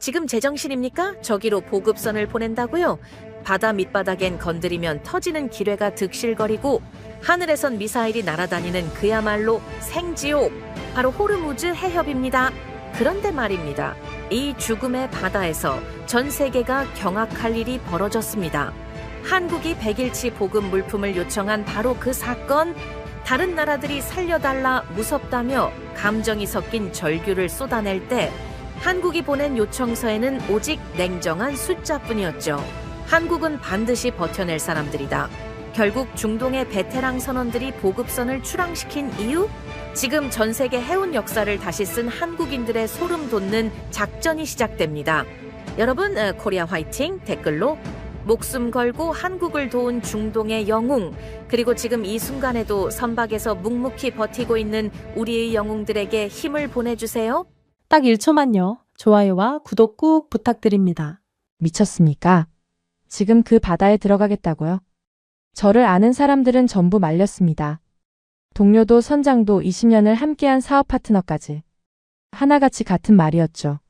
지금 제정신입니까? 저기로 보급선을 보낸다고요? 바다 밑바닥엔 건드리면 터지는 기뢰가 득실거리고 하늘에선 미사일이 날아다니는 그야말로 생지옥, 바로 호르무즈 해협입니다. 그런데 말입니다. 이 죽음의 바다에서 전 세계가 경악할 일이 벌어졌습니다. 한국이 100일치 보급 물품을 요청한 바로 그 사건, 다른 나라들이 살려달라 무섭다며 감정이 섞인 절규를 쏟아낼 때 한국이 보낸 요청서에는 오직 냉정한 숫자뿐이었죠. 한국은 반드시 버텨낼 사람들이다. 결국 중동의 베테랑 선원들이 보급선을 출항시킨 이유? 지금 전 세계 해운 역사를 다시 쓴 한국인들의 소름 돋는 작전이 시작됩니다. 여러분, 코리아 화이팅! 댓글로 목숨 걸고 한국을 도운 중동의 영웅, 그리고 지금 이 순간에도 선박에서 묵묵히 버티고 있는 우리의 영웅들에게 힘을 보내주세요. 딱 1초만요. 좋아요와 구독 꾹 부탁드립니다. 미쳤습니까? 지금 그 바다에 들어가겠다고요? 저를 아는 사람들은 전부 말렸습니다. 동료도 선장도 20년을 함께한 사업 파트너까지. 하나같이 같은 말이었죠.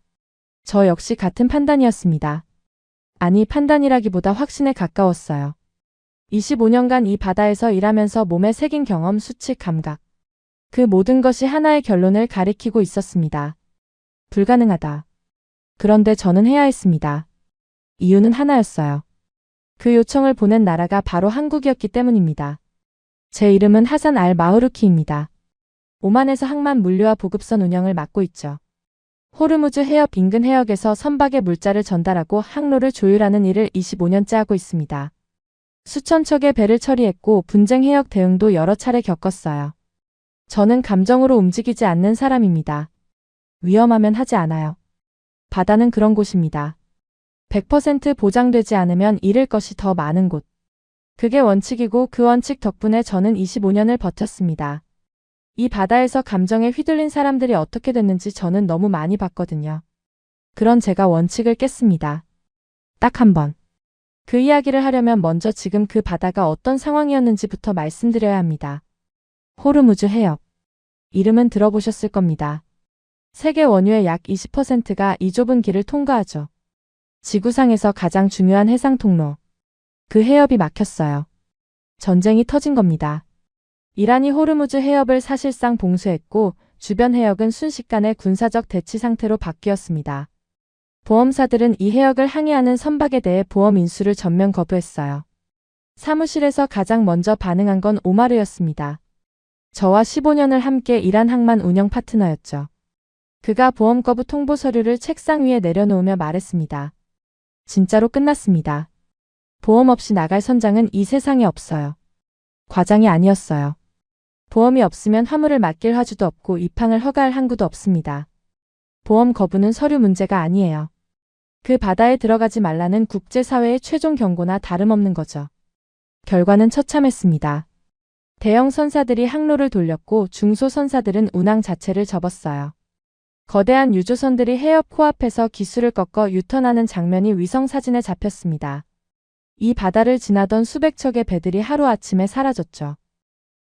저 역시 같은 판단이었습니다. 아니, 판단이라기보다 확신에 가까웠어요. 25년간 이 바다에서 일하면서 몸에 새긴 경험, 수칙, 감각. 그 모든 것이 하나의 결론을 가리키고 있었습니다. 불가능하다. 그런데 저는 해야 했습니다. 이유는 하나였어요. 그 요청을 보낸 나라가 바로 한국이었기 때문입니다. 제 이름은 하산 알 마흐루키입니다. 오만에서 항만 물류와 보급선 운영을 맡고 있죠. 호르무즈 해협 인근 해역에서 선박의 물자를 전달하고 항로를 조율하는 일을 25년째 하고 있습니다. 수천 척의 배를 처리했고 분쟁 해역 대응도 여러 차례 겪었어요. 저는 감정으로 움직이지 않는 사람입니다. 위험하면 하지 않아요. 바다는 그런 곳입니다. 100% 보장되지 않으면 잃을 것이 더 많은 곳. 그게 원칙이고 그 원칙 덕분에 저는 25년을 버텼습니다. 이 바다에서 감정에 휘둘린 사람들이 어떻게 됐는지 저는 너무 많이 봤거든요. 그런 제가 원칙을 깼습니다. 딱 한 번. 그 이야기를 하려면 먼저 지금 그 바다가 어떤 상황이었는지부터 말씀드려야 합니다. 호르무즈 해협. 이름은 들어보셨을 겁니다. 세계 원유의 약 20%가 이 좁은 길을 통과하죠. 지구상에서 가장 중요한 해상 통로. 그 해협이 막혔어요. 전쟁이 터진 겁니다. 이란이 호르무즈 해협을 사실상 봉쇄했고 주변 해역은 순식간에 군사적 대치 상태로 바뀌었습니다. 보험사들은 이 해역을 항해하는 선박에 대해 보험 인수를 전면 거부했어요. 사무실에서 가장 먼저 반응한 건 오마르였습니다. 저와 15년을 함께 일한 항만 운영 파트너였죠. 그가 보험 거부 통보 서류를 책상 위에 내려놓으며 말했습니다. 진짜로 끝났습니다. 보험 없이 나갈 선장은 이 세상에 없어요. 과장이 아니었어요. 보험이 없으면 화물을 맡길 화주도 없고 입항을 허가할 항구도 없습니다. 보험 거부는 서류 문제가 아니에요. 그 바다에 들어가지 말라는 국제사회의 최종 경고나 다름없는 거죠. 결과는 처참했습니다. 대형 선사들이 항로를 돌렸고 중소 선사들은 운항 자체를 접었어요. 거대한 유조선들이 해협 코앞에서 기수를 꺾어 유턴하는 장면이 위성사진에 잡혔습니다. 이 바다를 지나던 수백 척의 배들이 하루아침에 사라졌죠.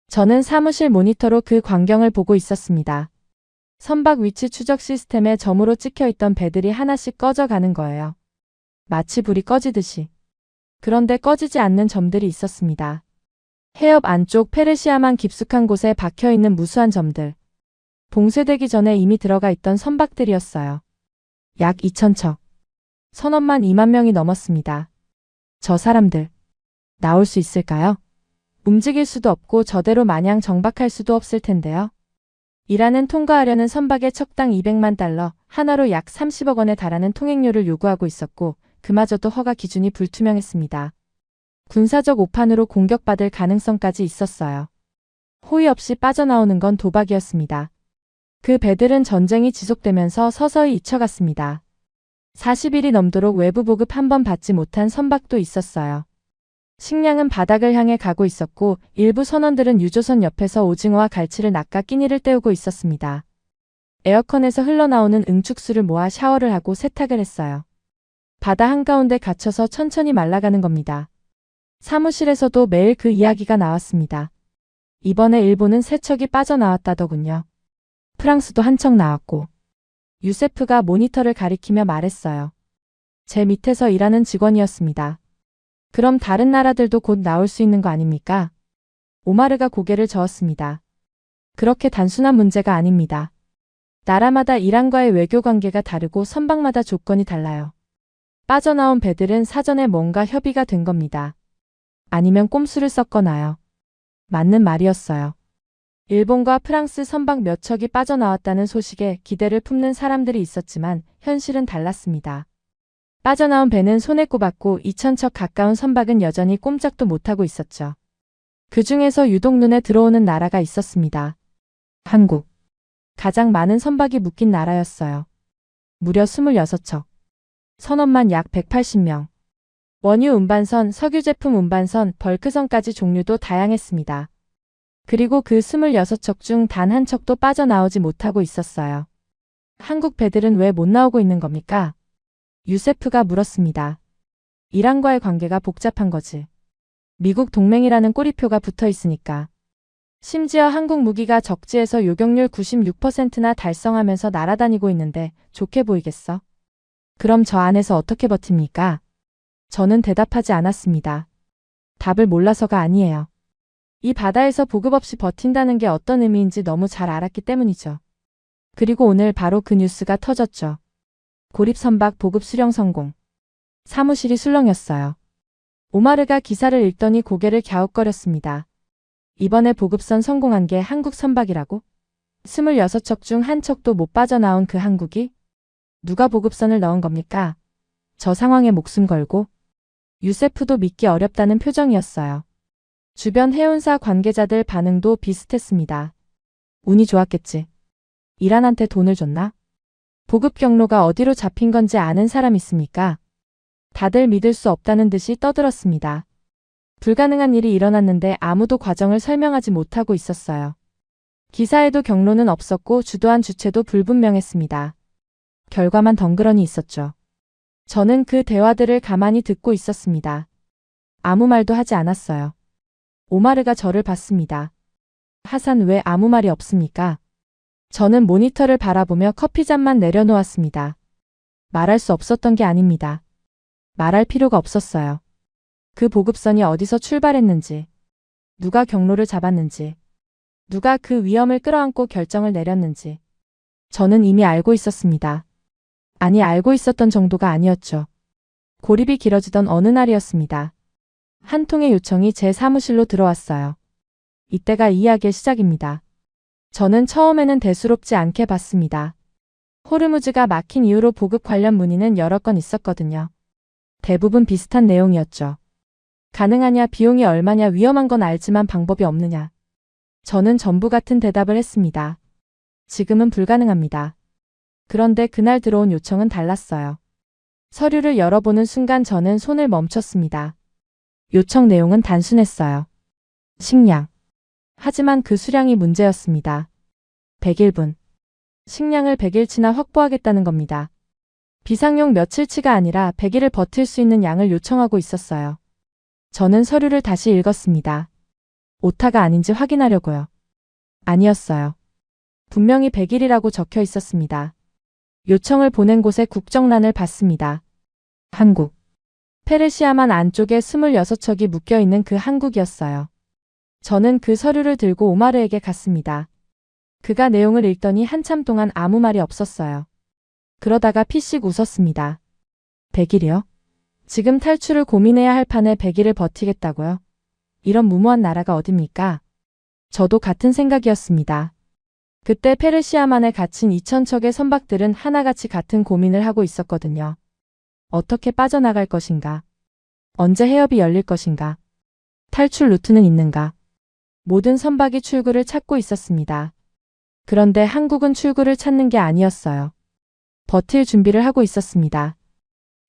저는 사무실 모니터로 그 광경을 보고 있었습니다. 선박 위치 추적 시스템에 점으로 찍혀있던 배들이 하나씩 꺼져가는 거예요. 마치 불이 꺼지듯이. 그런데 꺼지지 않는 점들이 있었습니다. 해협 안쪽 페르시아만 깊숙한 곳에 박혀있는 무수한 점들. 봉쇄되기 전에 이미 들어가 있던 선박들이었어요. 약 2,000척. 선원만 2만 명이 넘었습니다. 저 사람들, 나올 수 있을까요? 움직일 수도 없고 저대로 마냥 정박할 수도 없을 텐데요. 이란은 통과하려는 선박의 척당 200만 달러, 하나로 약 30억 원에 달하는 통행료를 요구하고 있었고 그마저도 허가 기준이 불투명했습니다. 군사적 오판으로 공격받을 가능성까지 있었어요. 호의 없이 빠져나오는 건 도박이었습니다. 그 배들은 전쟁이 지속되면서 서서히 잊혀갔습니다. 40일이 넘도록 외부 보급 한 번 받지 못한 선박도 있었어요. 식량은 바닥을 향해 가고 있었고 일부 선원들은 유조선 옆에서 오징어와 갈치를 낚아 끼니를 때우고 있었습니다. 에어컨에서 흘러나오는 응축수를 모아 샤워를 하고 세탁을 했어요. 바다 한가운데 갇혀서 천천히 말라가는 겁니다. 사무실에서도 매일 그 이야기가 나왔습니다. 이번에 일본은 3척이 빠져나왔다더군요. 프랑스도 한 척 나왔고. 유세프가 모니터를 가리키며 말했어요. 제 밑에서 일하는 직원이었습니다. 그럼 다른 나라들도 곧 나올 수 있는 거 아닙니까? 오마르가 고개를 저었습니다. 그렇게 단순한 문제가 아닙니다. 나라마다 이란과의 외교 관계가 다르고 선박마다 조건이 달라요. 빠져나온 배들은 사전에 뭔가 협의가 된 겁니다. 아니면 꼼수를 썼거나요. 맞는 말이었어요. 일본과 프랑스 선박 몇 척이 빠져나왔다는 소식에 기대를 품는 사람들이 있었지만 현실은 달랐습니다. 빠져나온 배는 손에 꼽았고 2,000척 가까운 선박은 여전히 꼼짝도 못하고 있었죠. 그 중에서 유독 눈에 들어오는 나라가 있었습니다. 한국. 가장 많은 선박이 묶인 나라였어요. 무려 26척. 선원만 약 180명. 원유 운반선, 석유 제품 운반선, 벌크선까지 종류도 다양했습니다. 그리고 그 26척 중 단 한 척도 빠져나오지 못하고 있었어요. 한국 배들은 왜 못 나오고 있는 겁니까? 유세프가 물었습니다. 이란과의 관계가 복잡한 거지. 미국 동맹이라는 꼬리표가 붙어 있으니까. 심지어 한국 무기가 적지에서 요격률 96%나 달성하면서 날아다니고 있는데 좋게 보이겠어? 그럼 저 안에서 어떻게 버팁니까? 저는 대답하지 않았습니다. 답을 몰라서가 아니에요. 이 바다에서 보급 없이 버틴다는 게 어떤 의미인지 너무 잘 알았기 때문이죠. 그리고 오늘 바로 그 뉴스가 터졌죠. 고립선박 보급 수령 성공. 사무실이 술렁였어요. 오마르가 기사를 읽더니 고개를 갸웃거렸습니다. 이번에 보급선 성공한 게 한국 선박이라고? 26척 중 한 척도 못 빠져나온 그 한국이? 누가 보급선을 넣은 겁니까? 저 상황에 목숨 걸고? 유세프도 믿기 어렵다는 표정이었어요. 주변 해운사 관계자들 반응도 비슷했습니다. 운이 좋았겠지. 이란한테 돈을 줬나? 보급 경로가 어디로 잡힌 건지 아는 사람 있습니까? 다들 믿을 수 없다는 듯이 떠들었습니다. 불가능한 일이 일어났는데 아무도 과정을 설명하지 못하고 있었어요. 기사에도 경로는 없었고 주도한 주체도 불분명했습니다. 결과만 덩그러니 있었죠. 저는 그 대화들을 가만히 듣고 있었습니다. 아무 말도 하지 않았어요. 오마르가 저를 봤습니다. 하산 왜 아무 말이 없습니까? 저는 모니터를 바라보며 커피잔만 내려놓았습니다. 말할 수 없었던 게 아닙니다. 말할 필요가 없었어요. 그 보급선이 어디서 출발했는지, 누가 경로를 잡았는지, 누가 그 위험을 끌어안고 결정을 내렸는지 저는 이미 알고 있었습니다. 아니, 알고 있었던 정도가 아니었죠. 고립이 길어지던 어느 날이었습니다. 한 통의 요청이 제 사무실로 들어왔어요. 이때가 이야기의 시작입니다. 저는 처음에는 대수롭지 않게 봤습니다. 호르무즈가 막힌 이후로 보급 관련 문의는 여러 건 있었거든요. 대부분 비슷한 내용이었죠. 가능하냐, 비용이 얼마냐, 위험한 건 알지만 방법이 없느냐. 저는 전부 같은 대답을 했습니다. 지금은 불가능합니다. 그런데 그날 들어온 요청은 달랐어요. 서류를 열어보는 순간 저는 손을 멈췄습니다. 요청 내용은 단순했어요. 식량. 하지만 그 수량이 문제였습니다. 100일분. 식량을 100일치나 확보하겠다는 겁니다. 비상용 며칠치가 아니라 100일을 버틸 수 있는 양을 요청하고 있었어요. 저는 서류를 다시 읽었습니다. 오타가 아닌지 확인하려고요. 아니었어요. 분명히 100일이라고 적혀 있었습니다. 요청을 보낸 곳의 국정란을 봤습니다. 한국. 페르시아만 안쪽에 26척이 묶여있는 그 한국이었어요. 저는 그 서류를 들고 오마르에게 갔습니다. 그가 내용을 읽더니 한참 동안 아무 말이 없었어요. 그러다가 피식 웃었습니다. 100일이요? 지금 탈출을 고민해야 할 판에 100일을 버티겠다고요? 이런 무모한 나라가 어딥니까? 저도 같은 생각이었습니다. 그때 페르시아만에 갇힌 2,000척의 선박들은 하나같이 같은 고민을 하고 있었거든요. 어떻게 빠져나갈 것인가? 언제 해협이 열릴 것인가? 탈출 루트는 있는가? 모든 선박이 출구를 찾고 있었습니다. 그런데 한국은 출구를 찾는 게 아니었어요. 버틸 준비를 하고 있었습니다.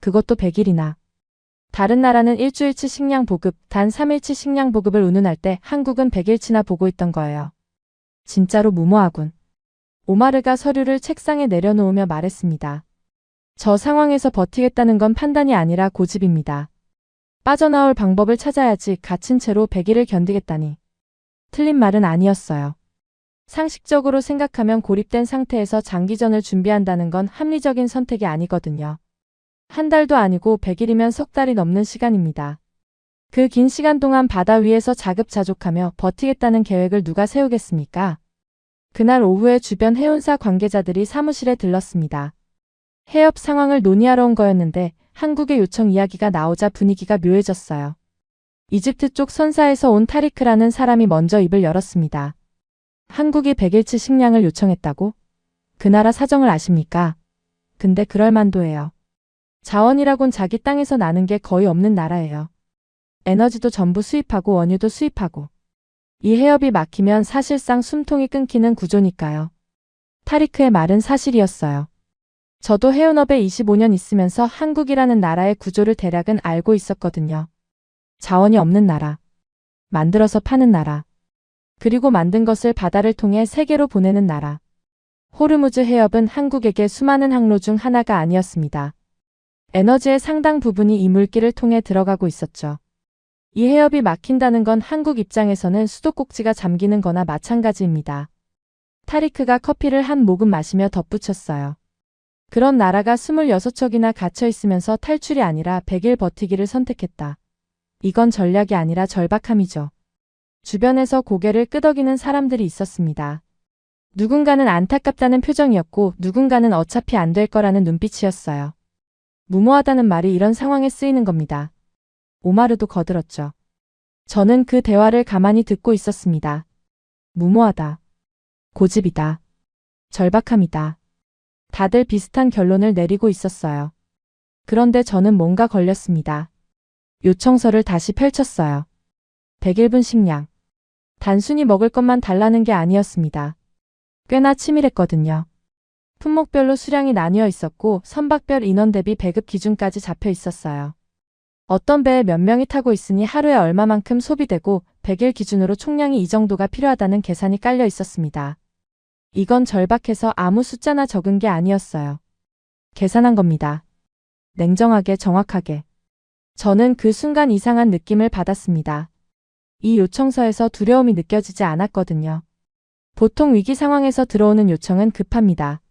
그것도 100일이나. 다른 나라는 일주일치 식량 보급, 단 3일치 식량 보급을 운운할 때 한국은 100일치나 보고 있던 거예요. 진짜로 무모하군. 오마르가 서류를 책상에 내려놓으며 말했습니다. 저 상황에서 버티겠다는 건 판단이 아니라 고집입니다. 빠져나올 방법을 찾아야지 갇힌 채로 100일을 견디겠다니. 틀린 말은 아니었어요. 상식적으로 생각하면 고립된 상태에서 장기전을 준비한다는 건 합리적인 선택이 아니거든요. 한 달도 아니고 100일이면 석 달이 넘는 시간입니다. 그 긴 시간 동안 바다 위에서 자급자족하며 버티겠다는 계획을 누가 세우겠습니까? 그날 오후에 주변 해운사 관계자들이 사무실에 들렀습니다. 해협 상황을 논의하러 온 거였는데 한국의 요청 이야기가 나오자 분위기가 묘해졌어요. 이집트 쪽 선사에서 온 타리크라는 사람이 먼저 입을 열었습니다. 한국이 100일치 식량을 요청했다고? 그 나라 사정을 아십니까? 근데 그럴 만도예요. 자원이라곤 자기 땅에서 나는 게 거의 없는 나라예요. 에너지도 전부 수입하고 원유도 수입하고. 이 해협이 막히면 사실상 숨통이 끊기는 구조니까요. 타리크의 말은 사실이었어요. 저도 해운업에 25년 있으면서 한국이라는 나라의 구조를 대략은 알고 있었거든요. 자원이 없는 나라. 만들어서 파는 나라. 그리고 만든 것을 바다를 통해 세계로 보내는 나라. 호르무즈 해협은 한국에게 수많은 항로 중 하나가 아니었습니다. 에너지의 상당 부분이 이 물길을 통해 들어가고 있었죠. 이 해협이 막힌다는 건 한국 입장에서는 수도꼭지가 잠기는 거나 마찬가지입니다. 타리크가 커피를 한 모금 마시며 덧붙였어요. 그런 나라가 26척이나 갇혀 있으면서 탈출이 아니라 100일 버티기를 선택했다. 이건 전략이 아니라 절박함이죠. 주변에서 고개를 끄덕이는 사람들이 있었습니다. 누군가는 안타깝다는 표정이었고 누군가는 어차피 안 될 거라는 눈빛이었어요. 무모하다는 말이 이런 상황에 쓰이는 겁니다. 오마르도 거들었죠. 저는 그 대화를 가만히 듣고 있었습니다. 무모하다. 고집이다. 절박함이다. 다들 비슷한 결론을 내리고 있었어요. 그런데 저는 뭔가 걸렸습니다. 요청서를 다시 펼쳤어요. 101분 식량. 단순히 먹을 것만 달라는 게 아니었습니다. 꽤나 치밀했거든요. 품목별로 수량이 나뉘어 있었고 선박별 인원 대비 배급 기준까지 잡혀 있었어요. 어떤 배에 몇 명이 타고 있으니 하루에 얼마만큼 소비되고 100일 기준으로 총량이 이 정도가 필요하다는 계산이 깔려 있었습니다. 이건 절박해서 아무 숫자나 적은 게 아니었어요. 계산한 겁니다. 냉정하게 정확하게. 저는 그 순간 이상한 느낌을 받았습니다. 이 요청서에서 두려움이 느껴지지 않았거든요. 보통 위기 상황에서 들어오는 요청은 급합니다.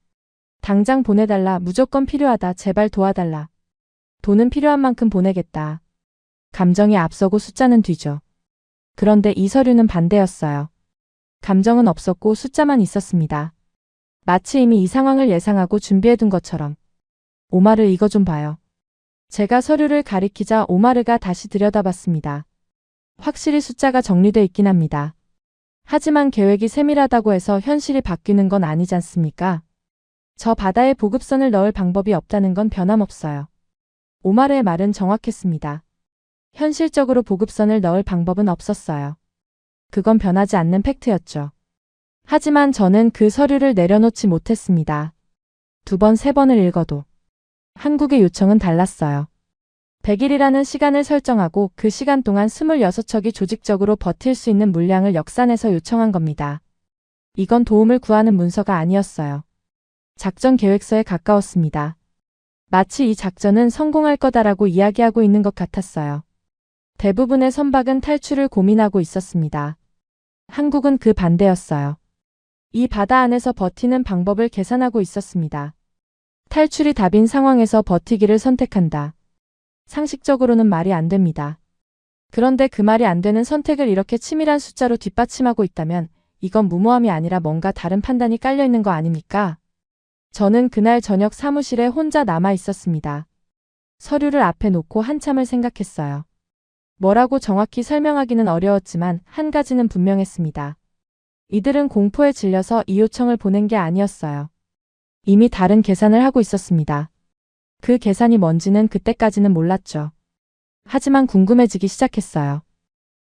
당장 보내달라, 무조건 필요하다, 제발 도와달라. 돈은 필요한 만큼 보내겠다. 감정이 앞서고 숫자는 뒤죠. 그런데 이 서류는 반대였어요. 감정은 없었고 숫자만 있었습니다. 마치 이미 이 상황을 예상하고 준비해둔 것처럼. 오마르 이거 좀 봐요. 제가 서류를 가리키자 오마르가 다시 들여다봤습니다. 확실히 숫자가 정리돼 있긴 합니다. 하지만 계획이 세밀하다고 해서 현실이 바뀌는 건 아니지 않습니까? 저 바다에 보급선을 넣을 방법이 없다는 건 변함없어요. 오마르의 말은 정확했습니다. 현실적으로 보급선을 넣을 방법은 없었어요. 그건 변하지 않는 팩트였죠. 하지만 저는 그 서류를 내려놓지 못했습니다. 2번, 3번을 읽어도 한국의 요청은 달랐어요. 100일이라는 시간을 설정하고 그 시간 동안 26척이 조직적으로 버틸 수 있는 물량을 역산해서 요청한 겁니다. 이건 도움을 구하는 문서가 아니었어요. 작전 계획서에 가까웠습니다. 마치 이 작전은 성공할 거다라고 이야기하고 있는 것 같았어요. 대부분의 선박은 탈출을 고민하고 있었습니다. 한국은 그 반대였어요. 이 바다 안에서 버티는 방법을 계산하고 있었습니다. 탈출이 답인 상황에서 버티기를 선택한다. 상식적으로는 말이 안 됩니다. 그런데 그 말이 안 되는 선택을 이렇게 치밀한 숫자로 뒷받침하고 있다면 이건 무모함이 아니라 뭔가 다른 판단이 깔려 있는 거 아닙니까? 저는 그날 저녁 사무실에 혼자 남아 있었습니다. 서류를 앞에 놓고 한참을 생각했어요. 뭐라고 정확히 설명하기는 어려웠지만 한 가지는 분명했습니다. 이들은 공포에 질려서 이 요청을 보낸 게 아니었어요. 이미 다른 계산을 하고 있었습니다. 그 계산이 뭔지는 그때까지는 몰랐죠. 하지만 궁금해지기 시작했어요.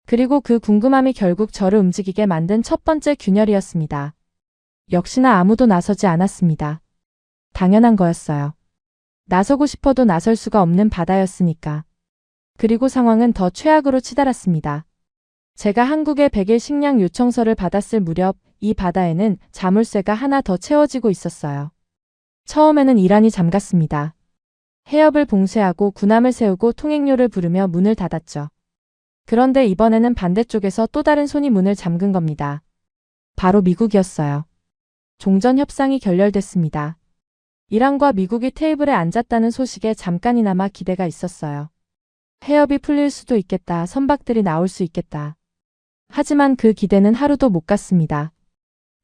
그리고 그 궁금함이 결국 저를 움직이게 만든 첫 번째 균열이었습니다. 역시나 아무도 나서지 않았습니다. 당연한 거였어요. 나서고 싶어도 나설 수가 없는 바다였으니까. 그리고 상황은 더 최악으로 치달았습니다. 제가 한국의 100일 식량 요청서를 받았을 무렵 이 바다에는 자물쇠가 하나 더 채워지고 있었어요. 처음에는 이란이 잠갔습니다. 해협을 봉쇄하고 군함을 세우고 통행료를 부르며 문을 닫았죠. 그런데 이번에는 반대쪽에서 또 다른 손이 문을 잠근 겁니다. 바로 미국이었어요. 종전 협상이 결렬됐습니다. 이란과 미국이 테이블에 앉았다는 소식에 잠깐이나마 기대가 있었어요. 해협이 풀릴 수도 있겠다, 선박들이 나올 수 있겠다. 하지만 그 기대는 하루도 못 갔습니다.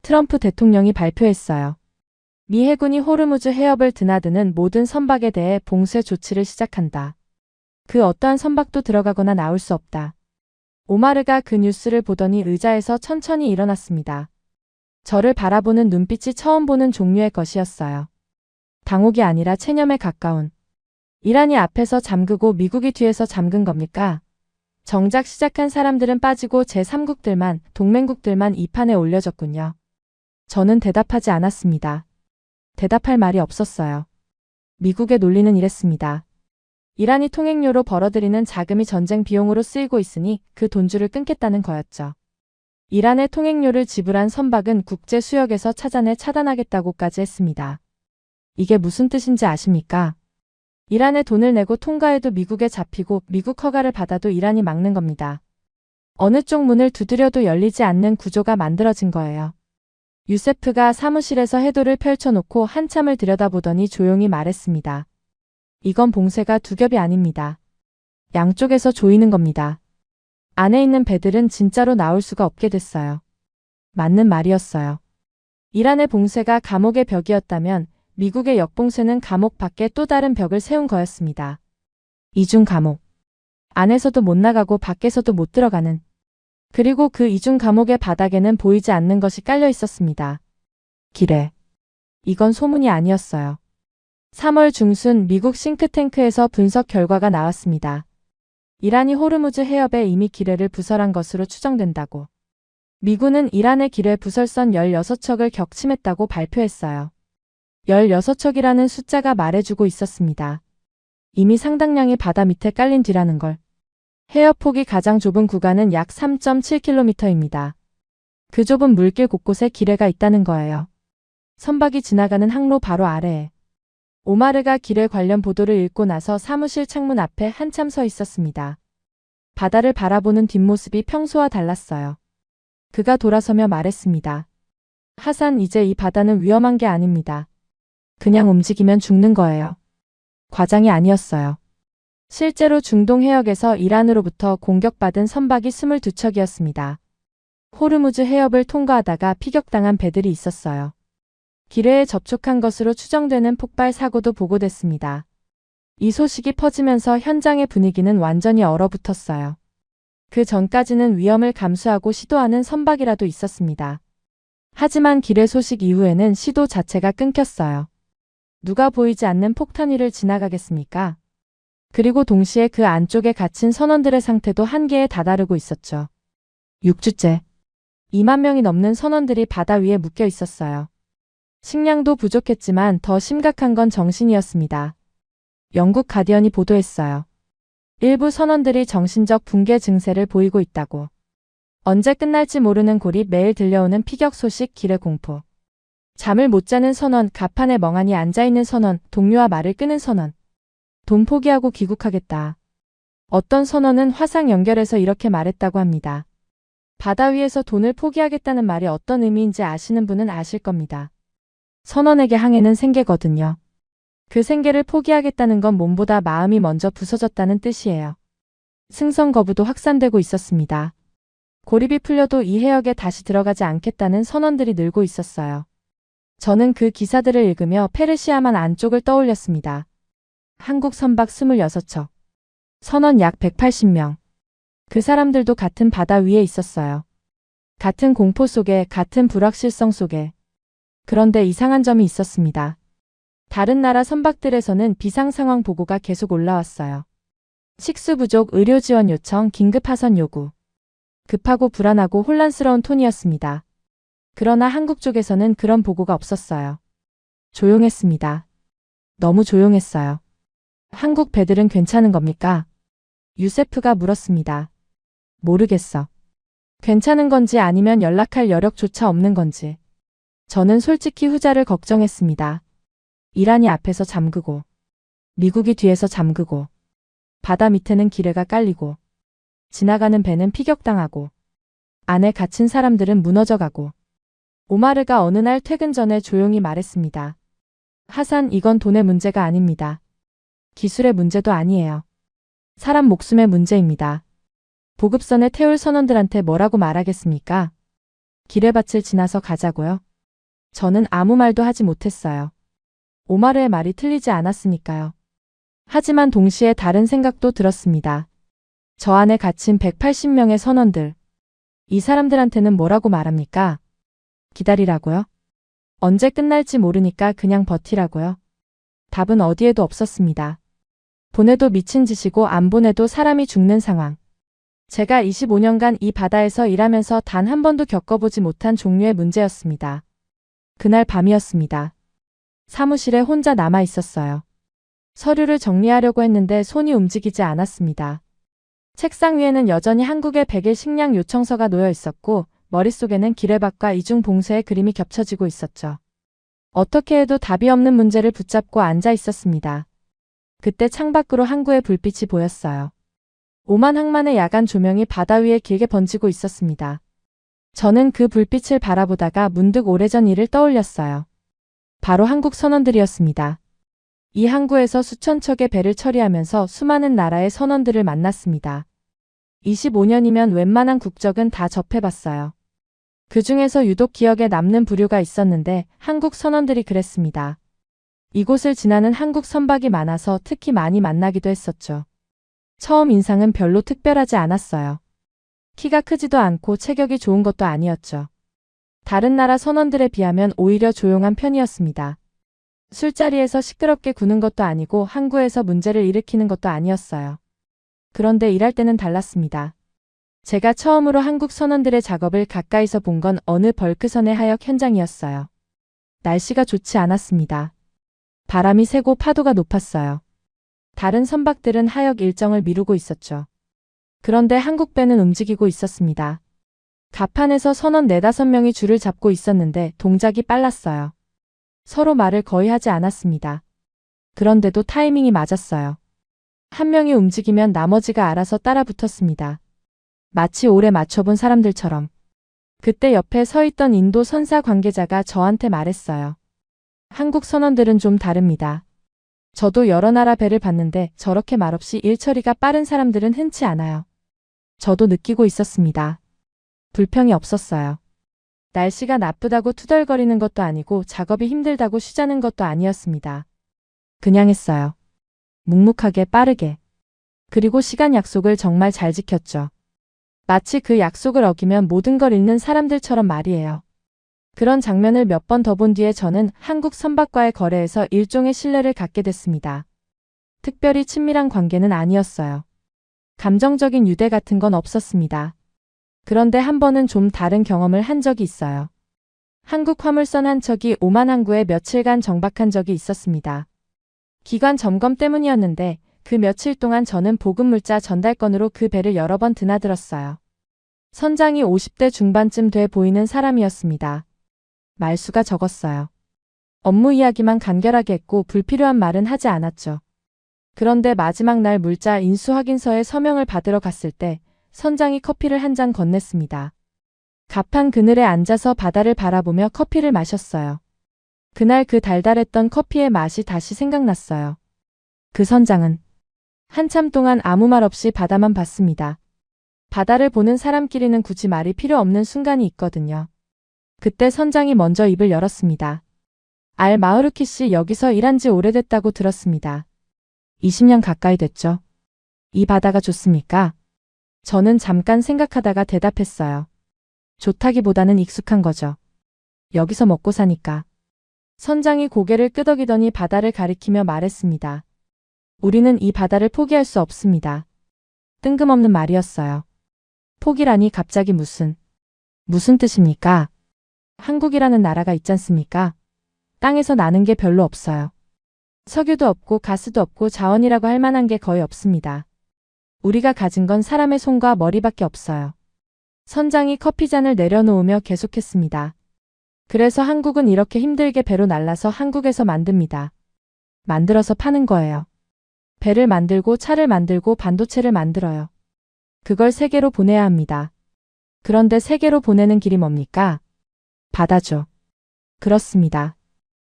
트럼프 대통령이 발표했어요. 미 해군이 호르무즈 해협을 드나드는 모든 선박에 대해 봉쇄 조치를 시작한다. 그 어떠한 선박도 들어가거나 나올 수 없다. 오마르가 그 뉴스를 보더니 의자에서 천천히 일어났습니다. 저를 바라보는 눈빛이 처음 보는 종류의 것이었어요. 당혹이 아니라 체념에 가까운. 이란이 앞에서 잠그고 미국이 뒤에서 잠근 겁니까? 정작 시작한 사람들은 빠지고 제3국들만, 동맹국들만 이 판에 올려졌군요. 저는 대답하지 않았습니다. 대답할 말이 없었어요. 미국의 논리는 이랬습니다. 이란이 통행료로 벌어들이는 자금이 전쟁 비용으로 쓰이고 있으니 그 돈줄을 끊겠다는 거였죠. 이란의 통행료를 지불한 선박은 국제 수역에서 찾아내 차단하겠다고까지 했습니다. 이게 무슨 뜻인지 아십니까? 이란에 돈을 내고 통과해도 미국에 잡히고 미국 허가를 받아도 이란이 막는 겁니다. 어느 쪽 문을 두드려도 열리지 않는 구조가 만들어진 거예요. 유세프가 사무실에서 해도를 펼쳐놓고 한참을 들여다보더니 조용히 말했습니다. 이건 봉쇄가 두 겹이 아닙니다. 양쪽에서 조이는 겁니다. 안에 있는 배들은 진짜로 나올 수가 없게 됐어요. 맞는 말이었어요. 이란의 봉쇄가 감옥의 벽이었다면 미국의 역봉쇄는 감옥 밖에 또 다른 벽을 세운 거였습니다. 이중 감옥. 안에서도 못 나가고 밖에서도 못 들어가는. 그리고 그 이중 감옥의 바닥에는 보이지 않는 것이 깔려 있었습니다. 기뢰. 이건 소문이 아니었어요. 3월 중순 미국 싱크탱크에서 분석 결과가 나왔습니다. 이란이 호르무즈 해협에 이미 기뢰를 부설한 것으로 추정된다고. 미군은 이란의 기뢰 부설선 16척을 격침했다고 발표했어요. 16척이라는 숫자가 말해주고 있었습니다. 이미 상당량이 바다 밑에 깔린 뒤라는 걸. 해협 폭이 가장 좁은 구간은 약 3.7km입니다. 그 좁은 물길 곳곳에 기뢰가 있다는 거예요. 선박이 지나가는 항로 바로 아래에. 오마르가 기뢰 관련 보도를 읽고 나서 사무실 창문 앞에 한참 서 있었습니다. 바다를 바라보는 뒷모습이 평소와 달랐어요. 그가 돌아서며 말했습니다. 하산, 이제 이 바다는 위험한 게 아닙니다. 그냥 움직이면 죽는 거예요. 과장이 아니었어요. 실제로 중동 해역에서 이란으로부터 공격받은 선박이 22척이었습니다. 호르무즈 해협을 통과하다가 피격당한 배들이 있었어요. 기뢰에 접촉한 것으로 추정되는 폭발 사고도 보고됐습니다. 이 소식이 퍼지면서 현장의 분위기는 완전히 얼어붙었어요. 그 전까지는 위험을 감수하고 시도하는 선박이라도 있었습니다. 하지만 기뢰 소식 이후에는 시도 자체가 끊겼어요. 누가 보이지 않는 폭탄 위를 지나가겠습니까? 그리고 동시에 그 안쪽에 갇힌 선원들의 상태도 한계에 다다르고 있었죠. 6주째. 2만 명이 넘는 선원들이 바다 위에 묶여 있었어요. 식량도 부족했지만 더 심각한 건 정신이었습니다. 영국 가디언이 보도했어요. 일부 선원들이 정신적 붕괴 증세를 보이고 있다고. 언제 끝날지 모르는 고립, 매일 들려오는 피격 소식, 기뢰 공포. 잠을 못 자는 선원, 갑판에 멍하니 앉아있는 선원, 동료와 말을 끄는 선원. 돈 포기하고 귀국하겠다. 어떤 선원은 화상 연결해서 이렇게 말했다고 합니다. 바다 위에서 돈을 포기하겠다는 말이 어떤 의미인지 아시는 분은 아실 겁니다. 선원에게 항해는 생계거든요. 그 생계를 포기하겠다는 건 몸보다 마음이 먼저 부서졌다는 뜻이에요. 승선 거부도 확산되고 있었습니다. 고립이 풀려도 이 해역에 다시 들어가지 않겠다는 선원들이 늘고 있었어요. 저는 그 기사들을 읽으며 페르시아만 안쪽을 떠올렸습니다. 한국 선박 26척. 선원 약 180명. 그 사람들도 같은 바다 위에 있었어요. 같은 공포 속에, 같은 불확실성 속에. 그런데 이상한 점이 있었습니다. 다른 나라 선박들에서는 비상 상황 보고가 계속 올라왔어요. 식수 부족, 의료 지원 요청, 긴급 하선 요구. 급하고 불안하고 혼란스러운 톤이었습니다. 그러나 한국 쪽에서는 그런 보고가 없었어요. 조용했습니다. 너무 조용했어요. 한국 배들은 괜찮은 겁니까? 유세프가 물었습니다. 모르겠어. 괜찮은 건지 아니면 연락할 여력조차 없는 건지. 저는 솔직히 후자를 걱정했습니다. 이란이 앞에서 잠그고, 미국이 뒤에서 잠그고, 바다 밑에는 기뢰가 깔리고, 지나가는 배는 피격당하고, 안에 갇힌 사람들은 무너져가고, 오마르가 어느 날 퇴근 전에 조용히 말했습니다. 하산, 이건 돈의 문제가 아닙니다. 기술의 문제도 아니에요. 사람 목숨의 문제입니다. 보급선에 태울 선원들한테 뭐라고 말하겠습니까? 기뢰밭을 지나서 가자고요? 저는 아무 말도 하지 못했어요. 오마르의 말이 틀리지 않았으니까요. 하지만 동시에 다른 생각도 들었습니다. 저 안에 갇힌 180명의 선원들. 이 사람들한테는 뭐라고 말합니까? 기다리라고요? 언제 끝날지 모르니까 그냥 버티라고요? 답은 어디에도 없었습니다. 보내도 미친 짓이고 안 보내도 사람이 죽는 상황. 제가 25년간 이 바다에서 일하면서 단 한 번도 겪어보지 못한 종류의 문제였습니다. 그날 밤이었습니다. 사무실에 혼자 남아 있었어요. 서류를 정리하려고 했는데 손이 움직이지 않았습니다. 책상 위에는 여전히 한국의 100일 식량 요청서가 놓여 있었고 머릿속에는 기뢰밭과 이중 봉쇄의 그림이 겹쳐지고 있었죠. 어떻게 해도 답이 없는 문제를 붙잡고 앉아 있었습니다. 그때 창밖으로 항구의 불빛이 보였어요. 오만 항만의 야간 조명이 바다 위에 길게 번지고 있었습니다. 저는 그 불빛을 바라보다가 문득 오래전 일을 떠올렸어요. 바로 한국 선원들이었습니다. 이 항구에서 수천 척의 배를 처리하면서 수많은 나라의 선원들을 만났습니다. 25년이면 웬만한 국적은 다 접해봤어요. 그 중에서 유독 기억에 남는 부류가 있었는데 한국 선원들이 그랬습니다. 이곳을 지나는 한국 선박이 많아서 특히 많이 만나기도 했었죠. 처음 인상은 별로 특별하지 않았어요. 키가 크지도 않고 체격이 좋은 것도 아니었죠. 다른 나라 선원들에 비하면 오히려 조용한 편이었습니다. 술자리에서 시끄럽게 구는 것도 아니고 항구에서 문제를 일으키는 것도 아니었어요. 그런데 일할 때는 달랐습니다. 제가 처음으로 한국 선원들의 작업을 가까이서 본 건 어느 벌크선의 하역 현장이었어요. 날씨가 좋지 않았습니다. 바람이 세고 파도가 높았어요. 다른 선박들은 하역 일정을 미루고 있었죠. 그런데 한국 배는 움직이고 있었습니다. 갑판에서 선원 4-5명이 줄을 잡고 있었는데 동작이 빨랐어요. 서로 말을 거의 하지 않았습니다. 그런데도 타이밍이 맞았어요. 한 명이 움직이면 나머지가 알아서 따라 붙었습니다. 마치 오래 맞춰본 사람들처럼. 그때 옆에 서 있던 인도 선사 관계자가 저한테 말했어요. 한국 선원들은 좀 다릅니다. 저도 여러 나라 배를 봤는데 저렇게 말없이 일 처리가 빠른 사람들은 흔치 않아요. 저도 느끼고 있었습니다. 불평이 없었어요. 날씨가 나쁘다고 투덜거리는 것도 아니고 작업이 힘들다고 쉬자는 것도 아니었습니다. 그냥 했어요. 묵묵하게 빠르게. 그리고 시간 약속을 정말 잘 지켰죠. 마치 그 약속을 어기면 모든 걸 잃는 사람들처럼 말이에요. 그런 장면을 몇 번 더 본 뒤에 저는 한국 선박과의 거래에서 일종의 신뢰를 갖게 됐습니다. 특별히 친밀한 관계는 아니었어요. 감정적인 유대 같은 건 없었습니다. 그런데 한 번은 좀 다른 경험을 한 적이 있어요. 한국 화물선 한 척이 오만 항구에 며칠간 정박한 적이 있었습니다. 기관 점검 때문이었는데 그 며칠 동안 저는 보급물자 전달건으로 그 배를 여러 번 드나들었어요. 선장이 50대 중반쯤 돼 보이는 사람이었습니다. 말수가 적었어요. 업무 이야기만 간결하게 했고 불필요한 말은 하지 않았죠. 그런데 마지막 날 물자 인수 확인서에 서명을 받으러 갔을 때 선장이 커피를 한 잔 건넸습니다. 갑판 그늘에 앉아서 바다를 바라보며 커피를 마셨어요. 그날 그 달달했던 커피의 맛이 다시 생각났어요. 그 선장은 한참 동안 아무 말 없이 바다만 봤습니다. 바다를 보는 사람끼리는 굳이 말이 필요 없는 순간이 있거든요. 그때 선장이 먼저 입을 열었습니다. 알 마흐루키 씨 여기서 일한 지 오래됐다고 들었습니다. 20년 가까이 됐죠. 이 바다가 좋습니까? 저는 잠깐 생각하다가 대답했어요. 좋다기보다는 익숙한 거죠. 여기서 먹고 사니까. 선장이 고개를 끄덕이더니 바다를 가리키며 말했습니다. 우리는 이 바다를 포기할 수 없습니다. 뜬금없는 말이었어요. 포기라니 갑자기 무슨 뜻입니까? 한국이라는 나라가 있잖습니까? 땅에서 나는 게 별로 없어요. 석유도 없고 가스도 없고 자원이라고 할 만한 게 거의 없습니다. 우리가 가진 건 사람의 손과 머리밖에 없어요. 선장이 커피잔을 내려놓으며 계속했습니다. 그래서 한국은 이렇게 힘들게 배로 날라서 한국에서 만듭니다. 만들어서 파는 거예요. 배를 만들고 차를 만들고 반도체를 만들어요. 그걸 세계로 보내야 합니다. 그런데 세계로 보내는 길이 뭡니까? 바다죠. 그렇습니다.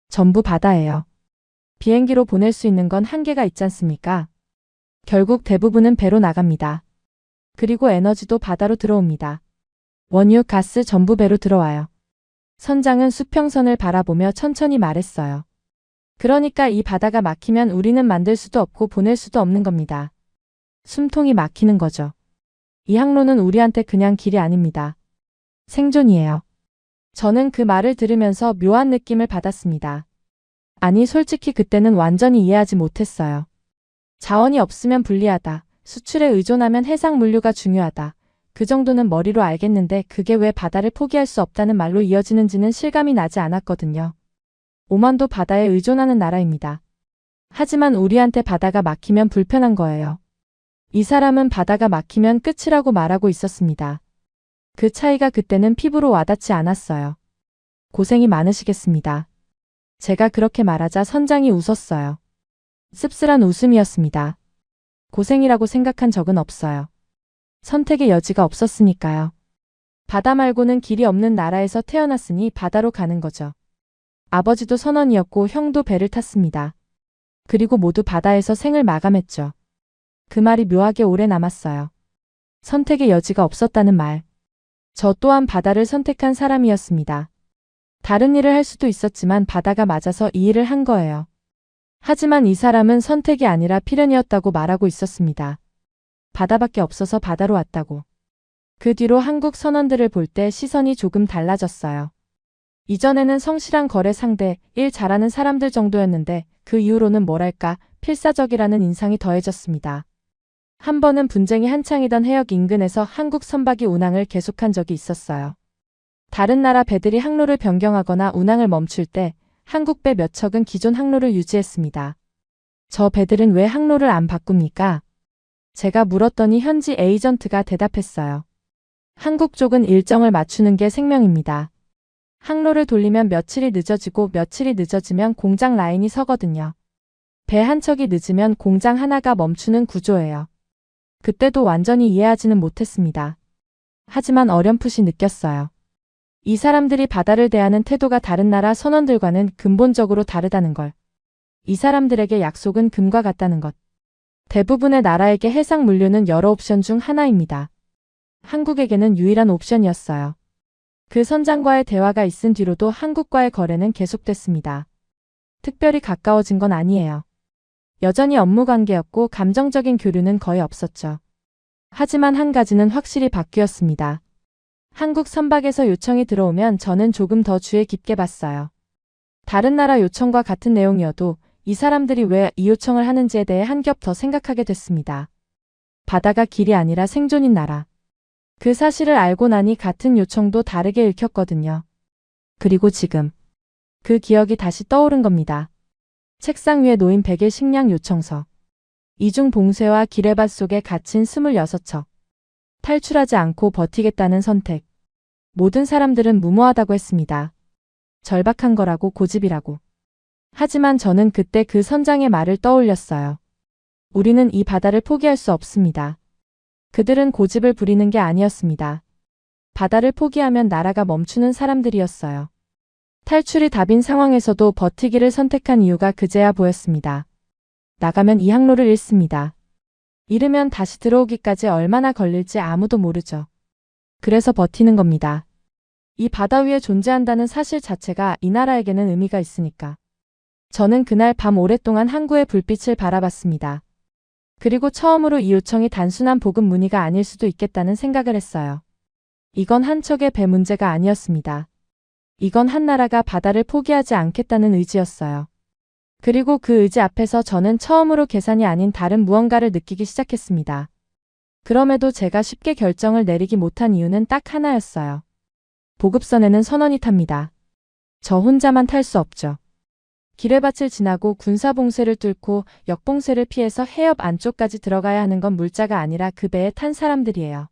전부 바다예요. 비행기로 보낼 수 있는 건 한계가 있지 않습니까? 결국 대부분은 배로 나갑니다. 그리고 에너지도 바다로 들어옵니다. 원유, 가스 전부 배로 들어와요. 선장은 수평선을 바라보며 천천히 말했어요. 그러니까 이 바다가 막히면 우리는 만들 수도 없고 보낼 수도 없는 겁니다. 숨통이 막히는 거죠. 이 항로는 우리한테 그냥 길이 아닙니다. 생존이에요. 저는 그 말을 들으면서 묘한 느낌을 받았습니다. 아니, 솔직히 그때는 완전히 이해하지 못했어요. 자원이 없으면 불리하다. 수출에 의존하면 해상 물류가 중요하다. 그 정도는 머리로 알겠는데 그게 왜 바다를 포기할 수 없다는 말로 이어지는지는 실감이 나지 않았거든요. 오만도 바다에 의존하는 나라입니다. 하지만 우리한테 바다가 막히면 불편한 거예요. 이 사람은 바다가 막히면 끝이라고 말하고 있었습니다. 그 차이가 그때는 피부로 와닿지 않았어요. 고생이 많으시겠습니다. 제가 그렇게 말하자 선장이 웃었어요. 씁쓸한 웃음이었습니다. 고생이라고 생각한 적은 없어요. 선택의 여지가 없었으니까요. 바다 말고는 길이 없는 나라에서 태어났으니 바다로 가는 거죠. 아버지도 선원이었고 형도 배를 탔습니다. 그리고 모두 바다에서 생을 마감했죠. 그 말이 묘하게 오래 남았어요. 선택의 여지가 없었다는 말. 저 또한 바다를 선택한 사람이었습니다. 다른 일을 할 수도 있었지만 바다가 맞아서 이 일을 한 거예요. 하지만 이 사람은 선택이 아니라 필연이었다고 말하고 있었습니다. 바다밖에 없어서 바다로 왔다고. 그 뒤로 한국 선원들을 볼 때 시선이 조금 달라졌어요. 이전에는 성실한 거래 상대, 일 잘하는 사람들 정도였는데 그 이후로는 뭐랄까 필사적이라는 인상이 더해졌습니다. 한 번은 분쟁이 한창이던 해역 인근에서 한국 선박이 운항을 계속한 적이 있었어요. 다른 나라 배들이 항로를 변경하거나 운항을 멈출 때 한국 배 몇 척은 기존 항로를 유지했습니다. 저 배들은 왜 항로를 안 바꿉니까? 제가 물었더니 현지 에이전트가 대답했어요. 한국 쪽은 일정을 맞추는 게 생명입니다. 항로를 돌리면 며칠이 늦어지고 며칠이 늦어지면 공장 라인이 서거든요. 배 한 척이 늦으면 공장 하나가 멈추는 구조예요. 그때도 완전히 이해하지는 못했습니다. 하지만 어렴풋이 느꼈어요. 이 사람들이 바다를 대하는 태도가 다른 나라 선원들과는 근본적으로 다르다는 걸. 이 사람들에게 약속은 금과 같다는 것. 대부분의 나라에게 해상 물류는 여러 옵션 중 하나입니다. 한국에게는 유일한 옵션이었어요. 그 선장과의 대화가 있은 뒤로도 한국과의 거래는 계속됐습니다. 특별히 가까워진 건 아니에요. 여전히 업무 관계였고 감정적인 교류는 거의 없었죠. 하지만 한 가지는 확실히 바뀌었습니다. 한국 선박에서 요청이 들어오면 저는 조금 더 주의 깊게 봤어요. 다른 나라 요청과 같은 내용이어도 이 사람들이 왜 이 요청을 하는지에 대해 한 겹 더 생각하게 됐습니다. 바다가 길이 아니라 생존인 나라. 그 사실을 알고 나니 같은 요청도 다르게 읽혔거든요. 그리고 지금 그 기억이 다시 떠오른 겁니다. 책상 위에 놓인 100일 식량 요청서. 이중 봉쇄와 기뢰밭 속에 갇힌 26척. 탈출하지 않고 버티겠다는 선택. 모든 사람들은 무모하다고 했습니다. 절박한 거라고 고집이라고. 하지만 저는 그때 그 선장의 말을 떠올렸어요. 우리는 이 바다를 포기할 수 없습니다. 그들은 고집을 부리는 게 아니었습니다. 바다를 포기하면 나라가 멈추는 사람들이었어요. 탈출이 답인 상황에서도 버티기를 선택한 이유가 그제야 보였습니다. 나가면 이 항로를 잃습니다. 잃으면 다시 들어오기까지 얼마나 걸릴지 아무도 모르죠. 그래서 버티는 겁니다. 이 바다 위에 존재한다는 사실 자체가 이 나라에게는 의미가 있으니까. 저는 그날 밤 오랫동안 항구의 불빛을 바라봤습니다. 그리고 처음으로 이 요청이 단순한 보급 문의가 아닐 수도 있겠다는 생각을 했어요. 이건 한 척의 배 문제가 아니었습니다. 이건 한 나라가 바다를 포기하지 않겠다는 의지였어요. 그리고 그 의지 앞에서 저는 처음으로 계산이 아닌 다른 무언가를 느끼기 시작했습니다. 그럼에도 제가 쉽게 결정을 내리기 못한 이유는 딱 하나였어요. 보급선에는 선원이 탑니다. 저 혼자만 탈 수 없죠. 기뢰밭을 지나고 군사봉쇄를 뚫고 역봉쇄를 피해서 해협 안쪽까지 들어가야 하는 건 물자가 아니라 그 배에 탄 사람들이에요.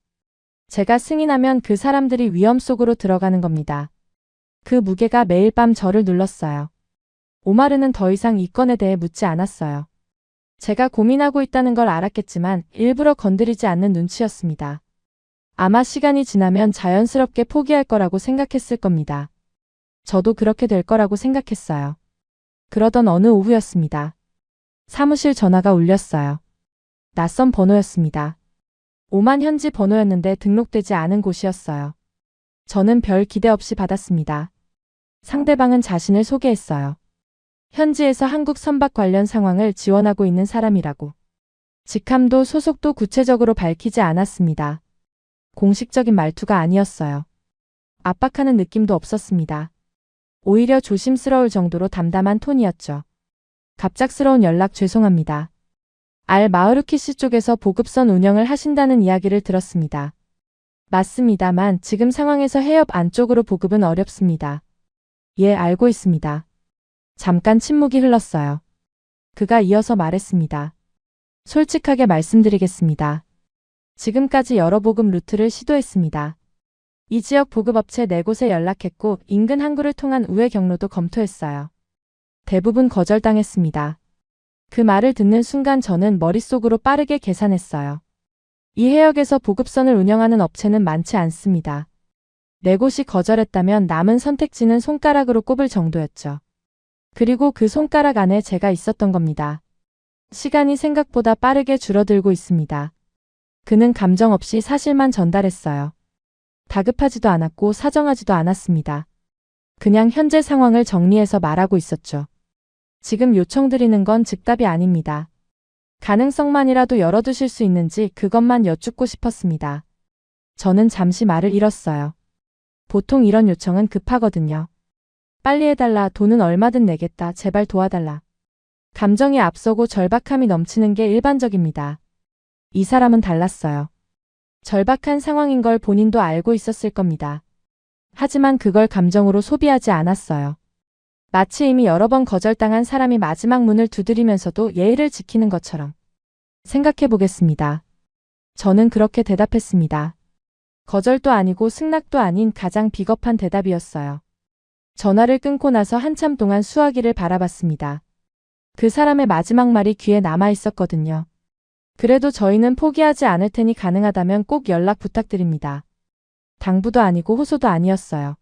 제가 승인하면 그 사람들이 위험 속으로 들어가는 겁니다. 그 무게가 매일 밤 저를 눌렀어요. 오마르는 더 이상 이 건에 대해 묻지 않았어요. 제가 고민하고 있다는 걸 알았겠지만 일부러 건드리지 않는 눈치였습니다. 아마 시간이 지나면 자연스럽게 포기할 거라고 생각했을 겁니다. 저도 그렇게 될 거라고 생각했어요. 그러던 어느 오후였습니다. 사무실 전화가 울렸어요. 낯선 번호였습니다. 오만 현지 번호였는데 등록되지 않은 곳이었어요. 저는 별 기대 없이 받았습니다. 상대방은 자신을 소개했어요. 현지에서 한국 선박 관련 상황을 지원하고 있는 사람이라고. 직함도 소속도 구체적으로 밝히지 않았습니다. 공식적인 말투가 아니었어요. 압박하는 느낌도 없었습니다. 오히려 조심스러울 정도로 담담한 톤이었죠. 갑작스러운 연락 죄송합니다. 마으르키시 쪽에서 보급선 운영을 하신다는 이야기를 들었습니다. 맞습니다만 지금 상황에서 해협 안쪽으로 보급은 어렵습니다. 예, 알고 있습니다. 잠깐 침묵이 흘렀어요. 그가 이어서 말했습니다. 솔직하게 말씀드리겠습니다. 지금까지 여러 보급 루트를 시도했습니다. 이 지역 보급업체 4곳에 연락했고 인근 항구를 통한 우회 경로도 검토했어요. 대부분 거절당했습니다. 그 말을 듣는 순간 저는 머릿속으로 빠르게 계산했어요. 이 해역에서 보급선을 운영하는 업체는 많지 않습니다. 4곳이 거절했다면 남은 선택지는 손가락으로 꼽을 정도였죠. 그리고 그 손가락 안에 제가 있었던 겁니다. 시간이 생각보다 빠르게 줄어들고 있습니다. 그는 감정 없이 사실만 전달했어요. 다급하지도 않았고 사정하지도 않았습니다. 그냥 현재 상황을 정리해서 말하고 있었죠. 지금 요청드리는 건 즉답이 아닙니다. 가능성만이라도 열어두실 수 있는지 그것만 여쭙고 싶었습니다. 저는 잠시 말을 잃었어요. 보통 이런 요청은 급하거든요. 빨리 해달라, 돈은 얼마든 내겠다, 제발 도와달라. 감정이 앞서고 절박함이 넘치는 게 일반적입니다. 이 사람은 달랐어요. 절박한 상황인 걸 본인도 알고 있었을 겁니다. 하지만 그걸 감정으로 소비하지 않았어요. 마치 이미 여러 번 거절당한 사람이 마지막 문을 두드리면서도 예의를 지키는 것처럼. 생각해 보겠습니다. 저는 그렇게 대답했습니다. 거절도 아니고 승낙도 아닌 가장 비겁한 대답이었어요. 전화를 끊고 나서 한참 동안 수화기를 바라봤습니다. 그 사람의 마지막 말이 귀에 남아 있었거든요. 그래도 저희는 포기하지 않을 테니 가능하다면 꼭 연락 부탁드립니다. 당부도 아니고 호소도 아니었어요.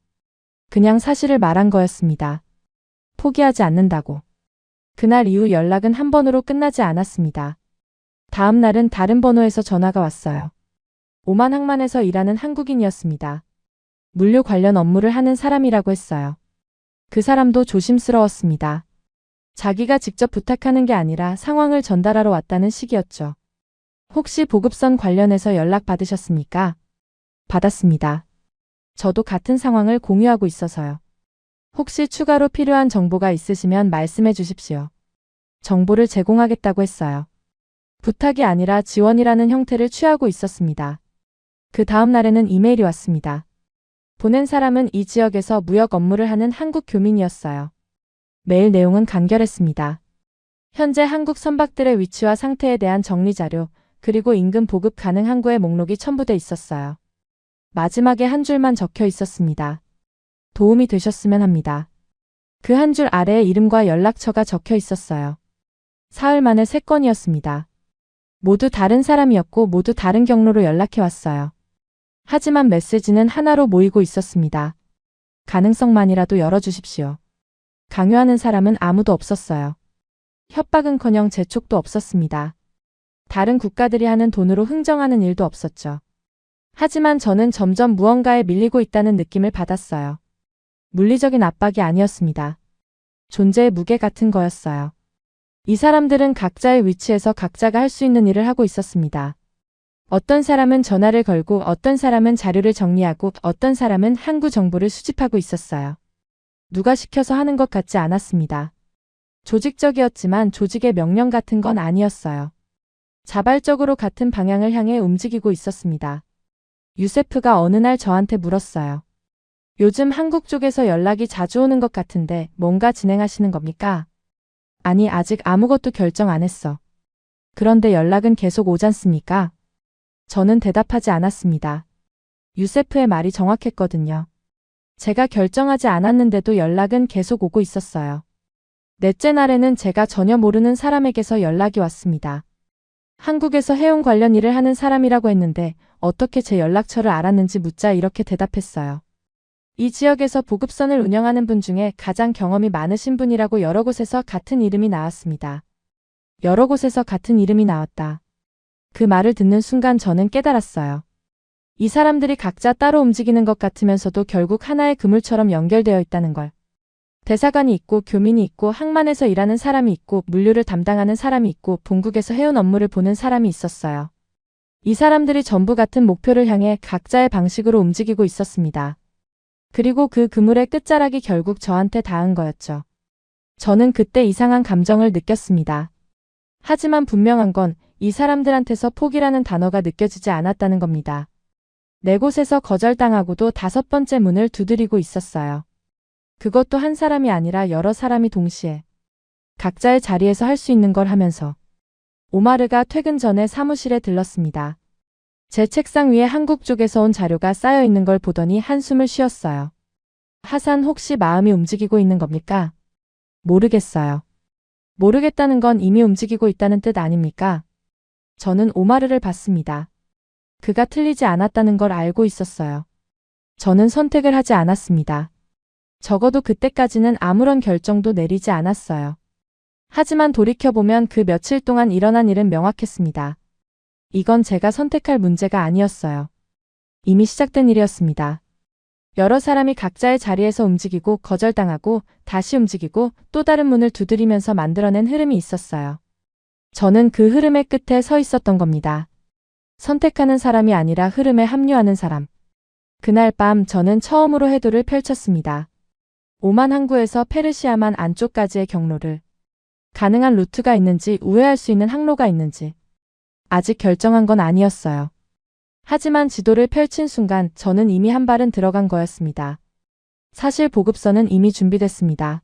그냥 사실을 말한 거였습니다. 포기하지 않는다고. 그날 이후 연락은 한 번으로 끝나지 않았습니다. 다음 날은 다른 번호에서 전화가 왔어요. 오만 항만에서 일하는 한국인이었습니다. 물류 관련 업무를 하는 사람이라고 했어요. 그 사람도 조심스러웠습니다. 자기가 직접 부탁하는 게 아니라 상황을 전달하러 왔다는 식이었죠. 혹시 보급선 관련해서 연락 받으셨습니까? 받았습니다. 저도 같은 상황을 공유하고 있어서요. 혹시 추가로 필요한 정보가 있으시면 말씀해 주십시오. 정보를 제공하겠다고 했어요. 부탁이 아니라 지원이라는 형태를 취하고 있었습니다. 그 다음 날에는 이메일이 왔습니다. 보낸 사람은 이 지역에서 무역 업무를 하는 한국 교민이었어요. 메일 내용은 간결했습니다. 현재 한국 선박들의 위치와 상태에 대한 정리 자료, 그리고 인근 보급 가능 항구의 목록이 첨부돼 있었어요. 마지막에 한 줄만 적혀 있었습니다. 도움이 되셨으면 합니다. 그 한 줄 아래에 이름과 연락처가 적혀 있었어요. 사흘 만에 3건이었습니다. 모두 다른 사람이었고 모두 다른 경로로 연락해 왔어요. 하지만 메시지는 하나로 모이고 있었습니다. 가능성만이라도 열어주십시오. 강요하는 사람은 아무도 없었어요. 협박은커녕 재촉도 없었습니다. 다른 국가들이 하는 돈으로 흥정하는 일도 없었죠. 하지만 저는 점점 무언가에 밀리고 있다는 느낌을 받았어요. 물리적인 압박이 아니었습니다. 존재의 무게 같은 거였어요. 이 사람들은 각자의 위치에서 각자가 할 수 있는 일을 하고 있었습니다. 어떤 사람은 전화를 걸고 어떤 사람은 자료를 정리하고 어떤 사람은 항구 정보를 수집하고 있었어요. 누가 시켜서 하는 것 같지 않았습니다. 조직적이었지만 조직의 명령 같은 건 아니었어요. 자발적으로 같은 방향을 향해 움직이고 있었습니다. 유세프가 어느 날 저한테 물었어요. 요즘 한국 쪽에서 연락이 자주 오는 것 같은데 뭔가 진행하시는 겁니까? 아니, 아직 아무것도 결정 안 했어. 그런데 연락은 계속 오잖습니까? 저는 대답하지 않았습니다. 유세프의 말이 정확했거든요. 제가 결정하지 않았는데도 연락은 계속 오고 있었어요. 넷째 날에는 제가 전혀 모르는 사람에게서 연락이 왔습니다. 한국에서 해운 관련 일을 하는 사람이라고 했는데 어떻게 제 연락처를 알았는지 묻자 이렇게 대답했어요. 이 지역에서 보급선을 운영하는 분 중에 가장 경험이 많으신 분이라고 여러 곳에서 같은 이름이 나왔습니다. 여러 곳에서 같은 이름이 나왔다. 그 말을 듣는 순간 저는 깨달았어요. 이 사람들이 각자 따로 움직이는 것 같으면서도 결국 하나의 그물처럼 연결되어 있다는 걸. 대사관이 있고 교민이 있고 항만에서 일하는 사람이 있고 물류를 담당하는 사람이 있고 본국에서 해운 업무를 보는 사람이 있었어요. 이 사람들이 전부 같은 목표를 향해 각자의 방식으로 움직이고 있었습니다. 그리고 그 그물의 끝자락이 결국 저한테 닿은 거였죠. 저는 그때 이상한 감정을 느꼈습니다. 하지만 분명한 건 이 사람들한테서 포기라는 단어가 느껴지지 않았다는 겁니다. 네 곳에서 거절당하고도 5번째 문을 두드리고 있었어요. 그것도 한 사람이 아니라 여러 사람이 동시에 각자의 자리에서 할 수 있는 걸 하면서. 오마르가 퇴근 전에 사무실에 들렀습니다. 제 책상 위에 한국 쪽에서 온 자료가 쌓여 있는 걸 보더니 한숨을 쉬었어요. 하산, 혹시 마음이 움직이고 있는 겁니까? 모르겠어요. 모르겠다는 건 이미 움직이고 있다는 뜻 아닙니까? 저는 오마르를 봤습니다. 그가 틀리지 않았다는 걸 알고 있었어요. 저는 선택을 하지 않았습니다. 적어도 그때까지는 아무런 결정도 내리지 않았어요. 하지만 돌이켜보면 그 며칠 동안 일어난 일은 명확했습니다. 이건 제가 선택할 문제가 아니었어요. 이미 시작된 일이었습니다. 여러 사람이 각자의 자리에서 움직이고 거절당하고 다시 움직이고 또 다른 문을 두드리면서 만들어낸 흐름이 있었어요. 저는 그 흐름의 끝에 서 있었던 겁니다. 선택하는 사람이 아니라 흐름에 합류하는 사람. 그날 밤 저는 처음으로 해도를 펼쳤습니다. 오만 항구에서 페르시아만 안쪽까지의 경로를, 가능한 루트가 있는지, 우회할 수 있는 항로가 있는지 아직 결정한 건 아니었어요. 하지만 지도를 펼친 순간 저는 이미 한 발은 들어간 거였습니다. 사실 보급선은 이미 준비됐습니다.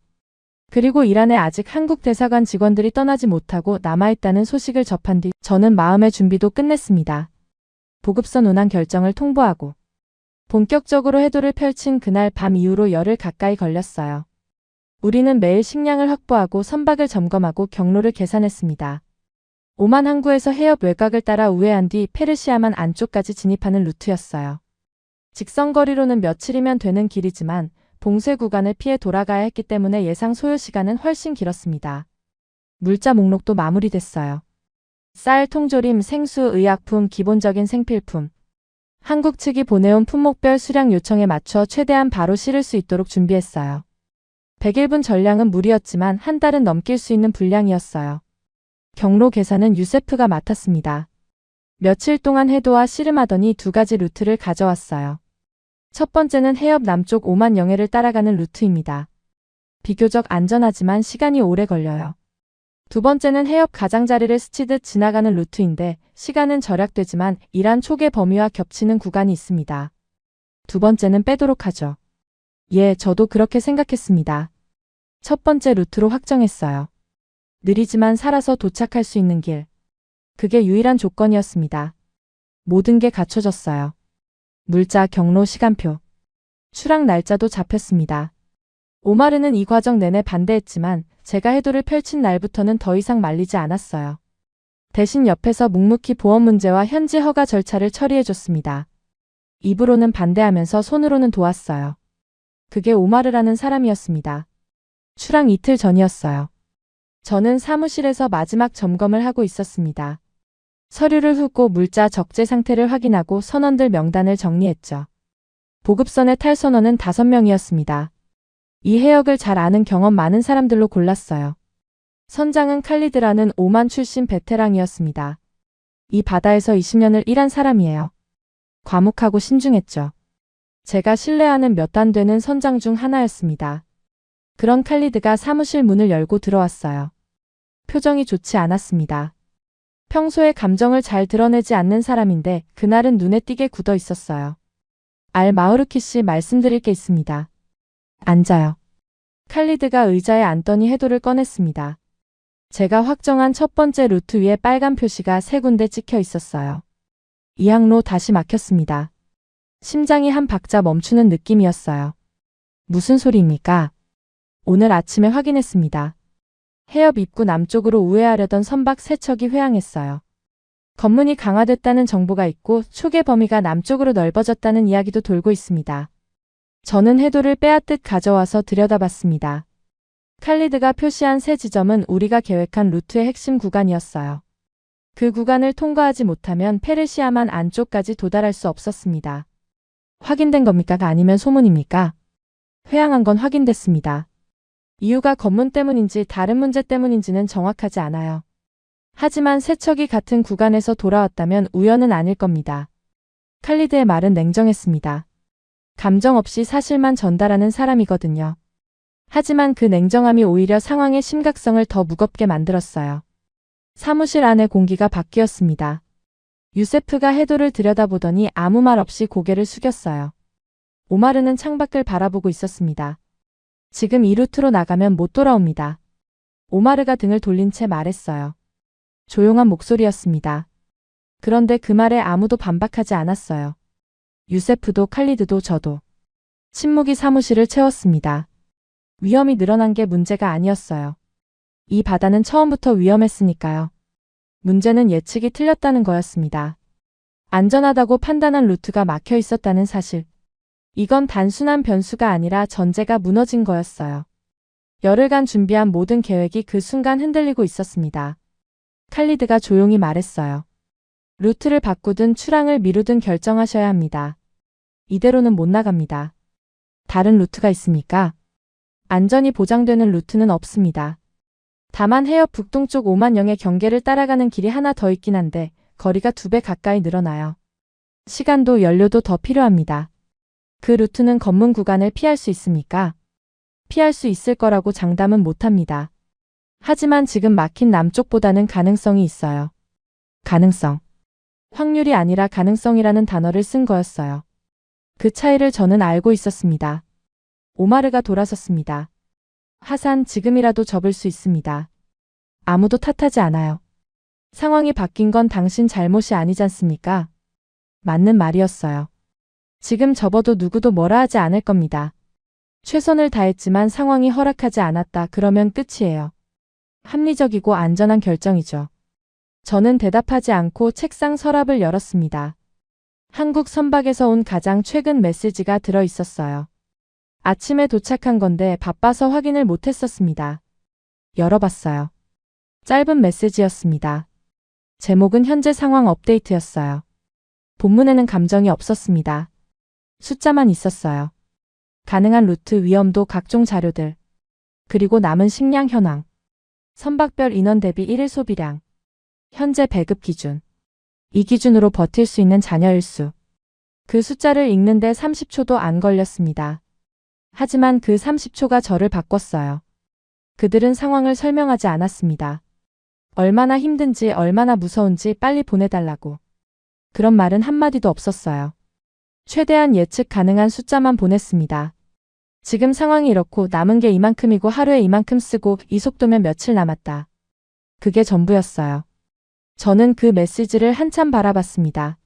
그리고 이란에 아직 한국 대사관 직원들이 떠나지 못하고 남아있다는 소식을 접한 뒤 저는 마음의 준비도 끝냈습니다. 보급선 운항 결정을 통보하고 본격적으로 해도를 펼친 그날 밤 이후로 열흘 가까이 걸렸어요. 우리는 매일 식량을 확보하고 선박을 점검하고 경로를 계산했습니다. 오만 항구에서 해협 외곽을 따라 우회한 뒤 페르시아만 안쪽까지 진입하는 루트였어요. 직선거리로는 며칠이면 되는 길이지만 봉쇄 구간을 피해 돌아가야 했기 때문에 예상 소요 시간은 훨씬 길었습니다. 물자 목록도 마무리됐어요. 쌀, 통조림, 생수, 의약품, 기본적인 생필품. 한국 측이 보내온 품목별 수량 요청에 맞춰 최대한 바로 실을 수 있도록 준비했어요. 101분 전량은 무리였지만 한 달은 넘길 수 있는 분량이었어요. 경로 계산은 유세프가 맡았습니다. 며칠 동안 해도와 씨름하더니 2가지 루트를 가져왔어요. 첫 번째는 해협 남쪽 오만 영해를 따라가는 루트입니다. 비교적 안전하지만 시간이 오래 걸려요. 두 번째는 해협 가장자리를 스치듯 지나가는 루트인데 시간은 절약되지만 이란 초계 범위와 겹치는 구간이 있습니다. 두 번째는 빼도록 하죠. 예, 저도 그렇게 생각했습니다. 첫 번째 루트로 확정했어요. 느리지만 살아서 도착할 수 있는 길. 그게 유일한 조건이었습니다. 모든 게 갖춰졌어요. 물자, 경로, 시간표. 출항 날짜도 잡혔습니다. 오마르는 이 과정 내내 반대했지만 제가 해도를 펼친 날부터는 더 이상 말리지 않았어요. 대신 옆에서 묵묵히 보험 문제와 현지 허가 절차를 처리해줬습니다. 입으로는 반대하면서 손으로는 도왔어요. 그게 오마르라는 사람이었습니다. 출항 이틀 전이었어요. 저는 사무실에서 마지막 점검을 하고 있었습니다. 서류를 훑고 물자 적재 상태를 확인하고 선원들 명단을 정리했죠. 보급선에 탈 선원은 5명이었습니다. 이 해역을 잘 아는 경험 많은 사람들로 골랐어요. 선장은 칼리드라는 오만 출신 베테랑이었습니다. 이 바다에서 20년을 일한 사람이에요. 과묵하고 신중했죠. 제가 신뢰하는 몇 안 되는 선장 중 하나였습니다. 그런 칼리드가 사무실 문을 열고 들어왔어요. 표정이 좋지 않았습니다. 평소에 감정을 잘 드러내지 않는 사람인데 그날은 눈에 띄게 굳어 있었어요. 마우르키 씨, 말씀드릴 게 있습니다. 앉아요. 칼리드가 의자에 앉더니 해도를 꺼냈습니다. 제가 확정한 첫 번째 루트 위에 빨간 표시가 3군데 찍혀 있었어요. 이 항로 다시 막혔습니다. 심장이 한 박자 멈추는 느낌이었어요. 무슨 소리입니까? 오늘 아침에 확인했습니다. 해협 입구 남쪽으로 우회하려던 선박 3척이 회항했어요. 검문이 강화됐다는 정보가 있고 초계 범위가 남쪽으로 넓어졌다는 이야기도 돌고 있습니다. 저는 해도를 빼앗듯 가져와서 들여다봤습니다. 칼리드가 표시한 세 지점은 우리가 계획한 루트의 핵심 구간이었어요. 그 구간을 통과하지 못하면 페르시아만 안쪽까지 도달할 수 없었습니다. 확인된 겁니까? 아니면 소문입니까? 회항한 건 확인됐습니다. 이유가 검문 때문인지 다른 문제 때문인지는 정확하지 않아요. 하지만 세척이 같은 구간에서 돌아왔다면 우연은 아닐 겁니다. 칼리드의 말은 냉정했습니다. 감정 없이 사실만 전달하는 사람이거든요. 하지만 그 냉정함이 오히려 상황의 심각성을 더 무겁게 만들었어요. 사무실 안의 공기가 바뀌었습니다. 유세프가 해도를 들여다보더니 아무 말 없이 고개를 숙였어요. 오마르는 창밖을 바라보고 있었습니다. 지금 이 루트로 나가면 못 돌아옵니다. 오마르가 등을 돌린 채 말했어요. 조용한 목소리였습니다. 그런데 그 말에 아무도 반박하지 않았어요. 유세프도 칼리드도 저도. 침묵이 사무실을 채웠습니다. 위험이 늘어난 게 문제가 아니었어요. 이 바다는 처음부터 위험했으니까요. 문제는 예측이 틀렸다는 거였습니다. 안전하다고 판단한 루트가 막혀 있었다는 사실. 이건 단순한 변수가 아니라 전제가 무너진 거였어요. 열흘간 준비한 모든 계획이 그 순간 흔들리고 있었습니다. 칼리드가 조용히 말했어요. 루트를 바꾸든 출항을 미루든 결정하셔야 합니다. 이대로는 못 나갑니다. 다른 루트가 있습니까? 안전이 보장되는 루트는 없습니다. 다만 해협 북동쪽 5만0의 경계를 따라가는 길이 하나 더 있긴 한데 거리가 2배 가까이 늘어나요. 시간도 연료도 더 필요합니다. 그 루트는 검문 구간을 피할 수 있습니까? 피할 수 있을 거라고 장담은 못합니다. 하지만 지금 막힌 남쪽보다는 가능성이 있어요. 가능성. 확률이 아니라 가능성이라는 단어를 쓴 거였어요. 그 차이를 저는 알고 있었습니다. 오마르가 돌아섰습니다. 하산, 지금이라도 접을 수 있습니다. 아무도 탓하지 않아요. 상황이 바뀐 건 당신 잘못이 아니지 않습니까? 맞는 말이었어요. 지금 접어도 누구도 뭐라 하지 않을 겁니다. 최선을 다했지만 상황이 허락하지 않았다 그러면 끝이에요. 합리적이고 안전한 결정이죠. 저는 대답하지 않고 책상 서랍을 열었습니다. 한국 선박에서 온 가장 최근 메시지가 들어 있었어요. 아침에 도착한 건데 바빠서 확인을 못했었습니다. 열어봤어요. 짧은 메시지였습니다. 제목은 현재 상황 업데이트였어요. 본문에는 감정이 없었습니다. 숫자만 있었어요. 가능한 루트, 위험도, 각종 자료들. 그리고 남은 식량 현황. 선박별 인원 대비 1일 소비량. 현재 배급 기준. 이 기준으로 버틸 수 있는 잔여일 수. 그 숫자를 읽는데 30초도 안 걸렸습니다. 하지만 그 30초가 저를 바꿨어요. 그들은 상황을 설명하지 않았습니다. 얼마나 힘든지, 얼마나 무서운지 빨리 보내달라고. 그런 말은 한마디도 없었어요. 최대한 예측 가능한 숫자만 보냈습니다. 지금 상황이 이렇고 남은 게 이만큼이고 하루에 이만큼 쓰고 이 속도면 며칠 남았다. 그게 전부였어요. 저는 그 메시지를 한참 바라봤습니다.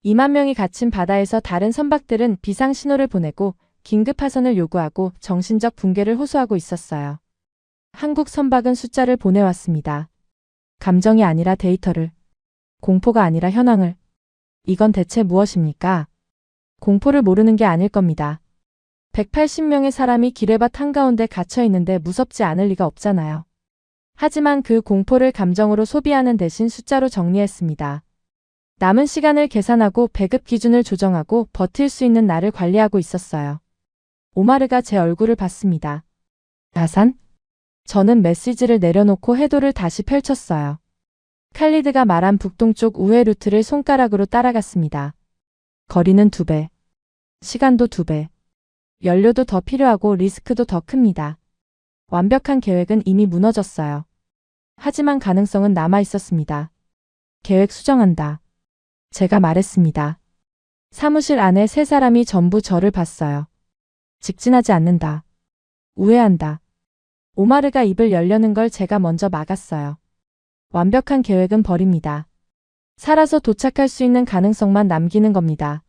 2만 명이 갇힌 바다에서 다른 선박들은 비상 신호를 보내고 긴급 하선을 요구하고 정신적 붕괴를 호소하고 있었어요. 한국 선박은 숫자를 보내왔습니다. 감정이 아니라 데이터를. 공포가 아니라 현황을. 이건 대체 무엇입니까? 공포를 모르는 게 아닐 겁니다. 180명의 사람이 기뢰밭 한가운데 갇혀 있는데 무섭지 않을 리가 없잖아요. 하지만 그 공포를 감정으로 소비하는 대신 숫자로 정리했습니다. 남은 시간을 계산하고 배급 기준을 조정하고 버틸 수 있는 날을 관리하고 있었어요. 오마르가 제 얼굴을 봤습니다. 야산? 저는 메시지를 내려놓고 해도를 다시 펼쳤어요. 칼리드가 말한 북동쪽 우회 루트를 손가락으로 따라갔습니다. 거리는 2배. 시간도 2배. 연료도 더 필요하고 리스크도 더 큽니다. 완벽한 계획은 이미 무너졌어요. 하지만 가능성은 남아 있었습니다. 계획 수정한다. 제가 말했습니다. 사무실 안에 세 사람이 전부 저를 봤어요. 직진하지 않는다. 우회한다. 오마르가 입을 열려는 걸 제가 먼저 막았어요. 완벽한 계획은 버립니다. 살아서 도착할 수 있는 가능성만 남기는 겁니다.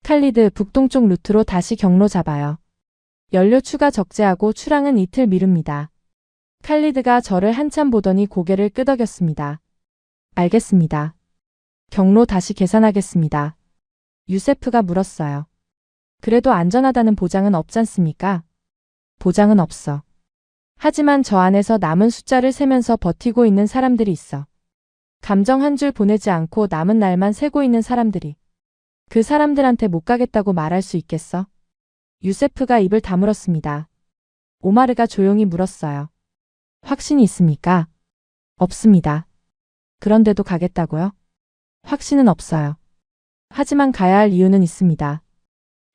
칼리드, 북동쪽 루트로 다시 경로 잡아요. 연료 추가 적재하고 출항은 이틀 미룹니다. 칼리드가 저를 한참 보더니 고개를 끄덕였습니다. 알겠습니다. 경로 다시 계산하겠습니다. 유세프가 물었어요. 그래도 안전하다는 보장은 없잖습니까? 보장은 없어. 하지만 저 안에서 남은 숫자를 세면서 버티고 있는 사람들이 있어. 감정 한 줄 보내지 않고 남은 날만 세고 있는 사람들이. 그 사람들한테 못 가겠다고 말할 수 있겠어? 유세프가 입을 다물었습니다. 오마르가 조용히 물었어요. 확신이 있습니까? 없습니다. 그런데도 가겠다고요? 확신은 없어요. 하지만 가야 할 이유는 있습니다.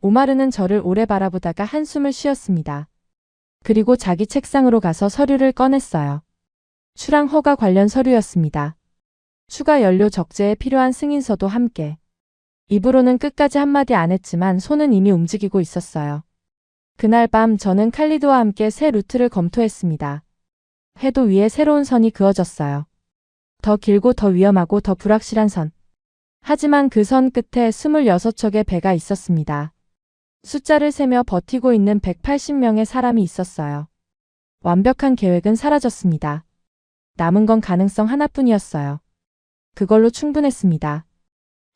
오마르는 저를 오래 바라보다가 한숨을 쉬었습니다. 그리고 자기 책상으로 가서 서류를 꺼냈어요. 출항 허가 관련 서류였습니다. 추가 연료 적재에 필요한 승인서도 함께. 입으로는 끝까지 한마디 안 했지만 손은 이미 움직이고 있었어요. 그날 밤 저는 칼리드와 함께 새 루트를 검토했습니다. 해도 위에 새로운 선이 그어졌어요. 더 길고 더 위험하고 더 불확실한 선. 하지만 그 선 끝에 26척의 배가 있었습니다. 숫자를 세며 버티고 있는 180명의 사람이 있었어요. 완벽한 계획은 사라졌습니다. 남은 건 가능성 하나뿐이었어요. 그걸로 충분했습니다.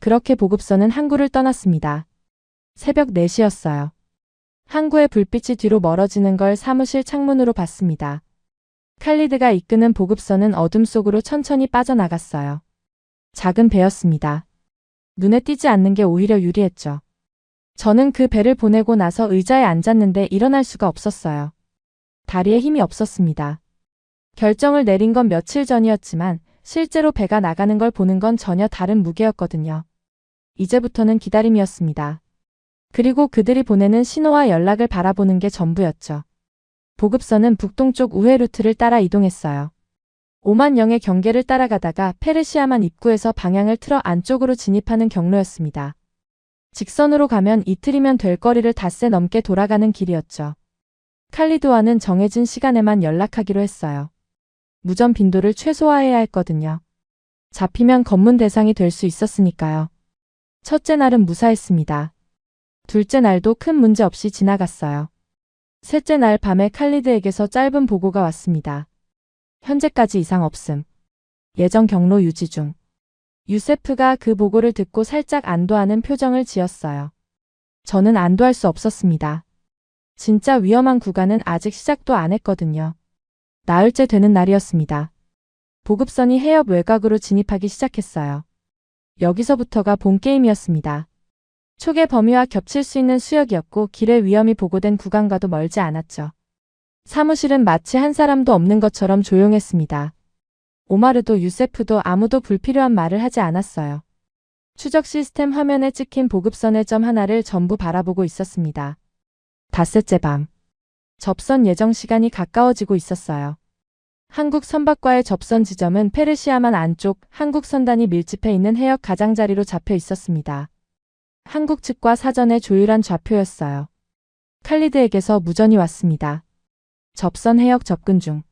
그렇게 보급선은 항구를 떠났습니다. 새벽 4시였어요. 항구의 불빛이 뒤로 멀어지는 걸 사무실 창문으로 봤습니다. 칼리드가 이끄는 보급선은 어둠 속으로 천천히 빠져나갔어요. 작은 배였습니다. 눈에 띄지 않는 게 오히려 유리했죠. 저는 그 배를 보내고 나서 의자에 앉았는데 일어날 수가 없었어요. 다리에 힘이 없었습니다. 결정을 내린 건 며칠 전이었지만 실제로 배가 나가는 걸 보는 건 전혀 다른 무게였거든요. 이제부터는 기다림이었습니다. 그리고 그들이 보내는 신호와 연락을 바라보는 게 전부였죠. 보급선은 북동쪽 우회 루트를 따라 이동했어요. 오만영의 경계를 따라가다가 페르시아만 입구에서 방향을 틀어 안쪽으로 진입하는 경로였습니다. 직선으로 가면 이틀이면 될 거리를 닷새 넘게 돌아가는 길이었죠. 칼리드와는 정해진 시간에만 연락하기로 했어요. 무전 빈도를 최소화해야 했거든요. 잡히면 검문 대상이 될 수 있었으니까요. 첫째 날은 무사했습니다. 둘째 날도 큰 문제 없이 지나갔어요. 셋째 날 밤에 칼리드에게서 짧은 보고가 왔습니다. 현재까지 이상 없음. 예정 경로 유지 중. 유세프가 그 보고를 듣고 살짝 안도하는 표정을 지었어요. 저는 안도할 수 없었습니다. 진짜 위험한 구간은 아직 시작도 안 했거든요. 나흘째 되는 날이었습니다. 보급선이 해협 외곽으로 진입하기 시작했어요. 여기서부터가 본 게임이었습니다. 촉의 범위와 겹칠 수 있는 수역이었고 길의 위험이 보고된 구간과도 멀지 않았죠. 사무실은 마치 한 사람도 없는 것처럼 조용했습니다. 오마르도 유세프도 아무도 불필요한 말을 하지 않았어요. 추적 시스템 화면에 찍힌 보급선의 점 하나를 전부 바라보고 있었습니다. 닷새째 밤. 접선 예정 시간이 가까워지고 있었어요. 한국 선박과의 접선 지점은 페르시아만 안쪽 한국 선단이 밀집해 있는 해역 가장자리로 잡혀 있었습니다. 한국 측과 사전에 조율한 좌표였어요. 칼리드에게서 무전이 왔습니다. 접선 해역 접근 중.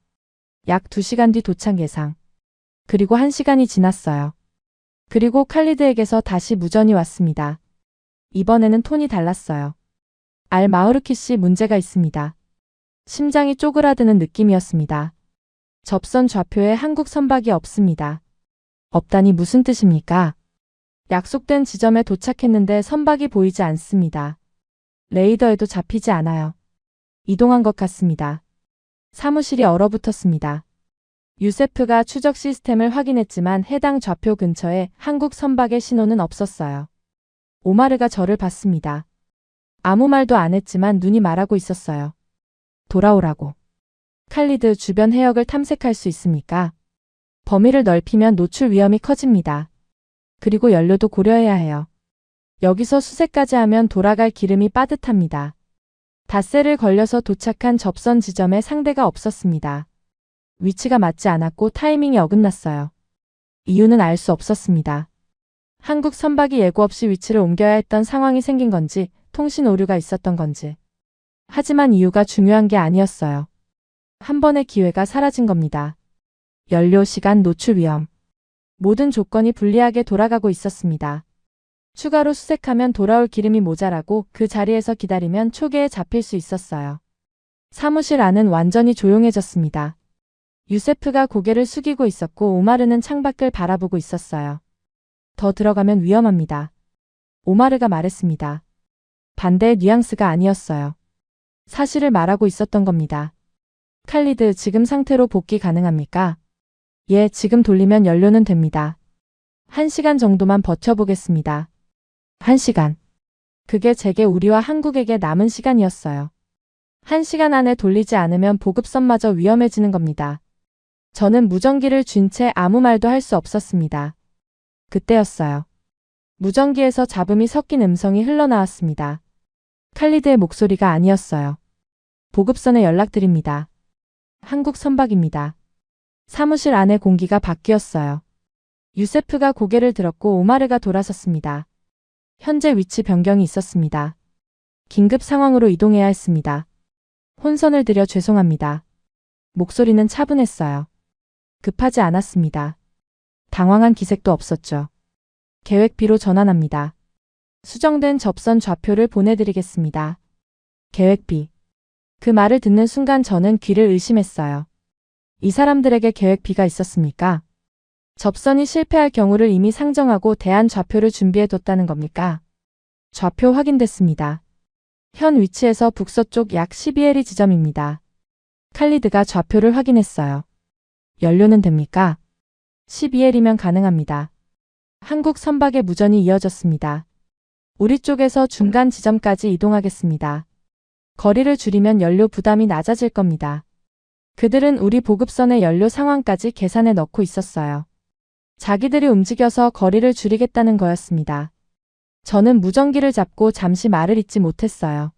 약 2시간 뒤 도착 예상. 그리고 1시간이 지났어요. 그리고 칼리드에게서 다시 무전이 왔습니다. 이번에는 톤이 달랐어요. 알마우르키 씨 문제가 있습니다. 심장이 쪼그라드는 느낌이었습니다. 접선 좌표에 한국 선박이 없습니다. 없다니 무슨 뜻입니까? 약속된 지점에 도착했는데 선박이 보이지 않습니다. 레이더에도 잡히지 않아요. 이동한 것 같습니다. 사무실이 얼어붙었습니다. 유세프가 추적 시스템을 확인했지만 해당 좌표 근처에 한국 선박의 신호는 없었어요. 오마르가 저를 봤습니다. 아무 말도 안 했지만 눈이 말하고 있었어요. 돌아오라고. 칼리드 주변 해역을 탐색할 수 있습니까? 범위를 넓히면 노출 위험이 커집니다. 그리고 연료도 고려해야 해요. 여기서 수색까지 하면 돌아갈 기름이 빠듯합니다. 닷새를 걸려서 도착한 접선 지점에 상대가 없었습니다. 위치가 맞지 않았고 타이밍이 어긋났어요. 이유는 알 수 없었습니다. 한국 선박이 예고 없이 위치를 옮겨야 했던 상황이 생긴 건지 통신 오류가 있었던 건지. 하지만 이유가 중요한 게 아니었어요. 한 번의 기회가 사라진 겁니다. 연료, 시간, 노출 위험. 모든 조건이 불리하게 돌아가고 있었습니다. 추가로 수색하면 돌아올 기름이 모자라고 그 자리에서 기다리면 초계에 잡힐 수 있었어요. 사무실 안은 완전히 조용해졌습니다. 유세프가 고개를 숙이고 있었고 오마르는 창밖을 바라보고 있었어요. 더 들어가면 위험합니다. 오마르가 말했습니다. 반대의 뉘앙스가 아니었어요. 사실을 말하고 있었던 겁니다. 칼리드, 지금 상태로 복귀 가능합니까? 예, 지금 돌리면 연료는 됩니다. 1시간 정도만 버텨보겠습니다. 1시간. 그게 제게 우리와 한국에게 남은 시간이었어요. 1시간 안에 돌리지 않으면 보급선마저 위험해지는 겁니다. 저는 무전기를 쥔 채 아무 말도 할 수 없었습니다. 그때였어요. 무전기에서 잡음이 섞인 음성이 흘러나왔습니다. 칼리드의 목소리가 아니었어요. 보급선에 연락드립니다. 한국 선박입니다. 사무실 안의 공기가 바뀌었어요. 유세프가 고개를 들었고 오마르가 돌아섰습니다. 현재 위치 변경이 있었습니다. 긴급 상황으로 이동해야 했습니다. 혼선을 드려 죄송합니다. 목소리는 차분했어요. 급하지 않았습니다. 당황한 기색도 없었죠. 계획비로 전환합니다. 수정된 접선 좌표를 보내드리겠습니다. 계획비. 그 말을 듣는 순간 저는 귀를 의심했어요. 이 사람들에게 계획비가 있었습니까? 접선이 실패할 경우를 이미 상정하고 대안 좌표를 준비해뒀다는 겁니까? 좌표 확인됐습니다. 현 위치에서 북서쪽 약 12L이 지점입니다. 칼리드가 좌표를 확인했어요. 연료는 됩니까? 12L이면 가능합니다. 한국 선박의 무전이 이어졌습니다. 우리 쪽에서 중간 지점까지 이동하겠습니다. 거리를 줄이면 연료 부담이 낮아질 겁니다. 그들은 우리 보급선의 연료 상황까지 계산해 넣고 있었어요. 자기들이 움직여서 거리를 줄이겠다는 거였습니다. 저는 무전기를 잡고 잠시 말을 잇지 못했어요.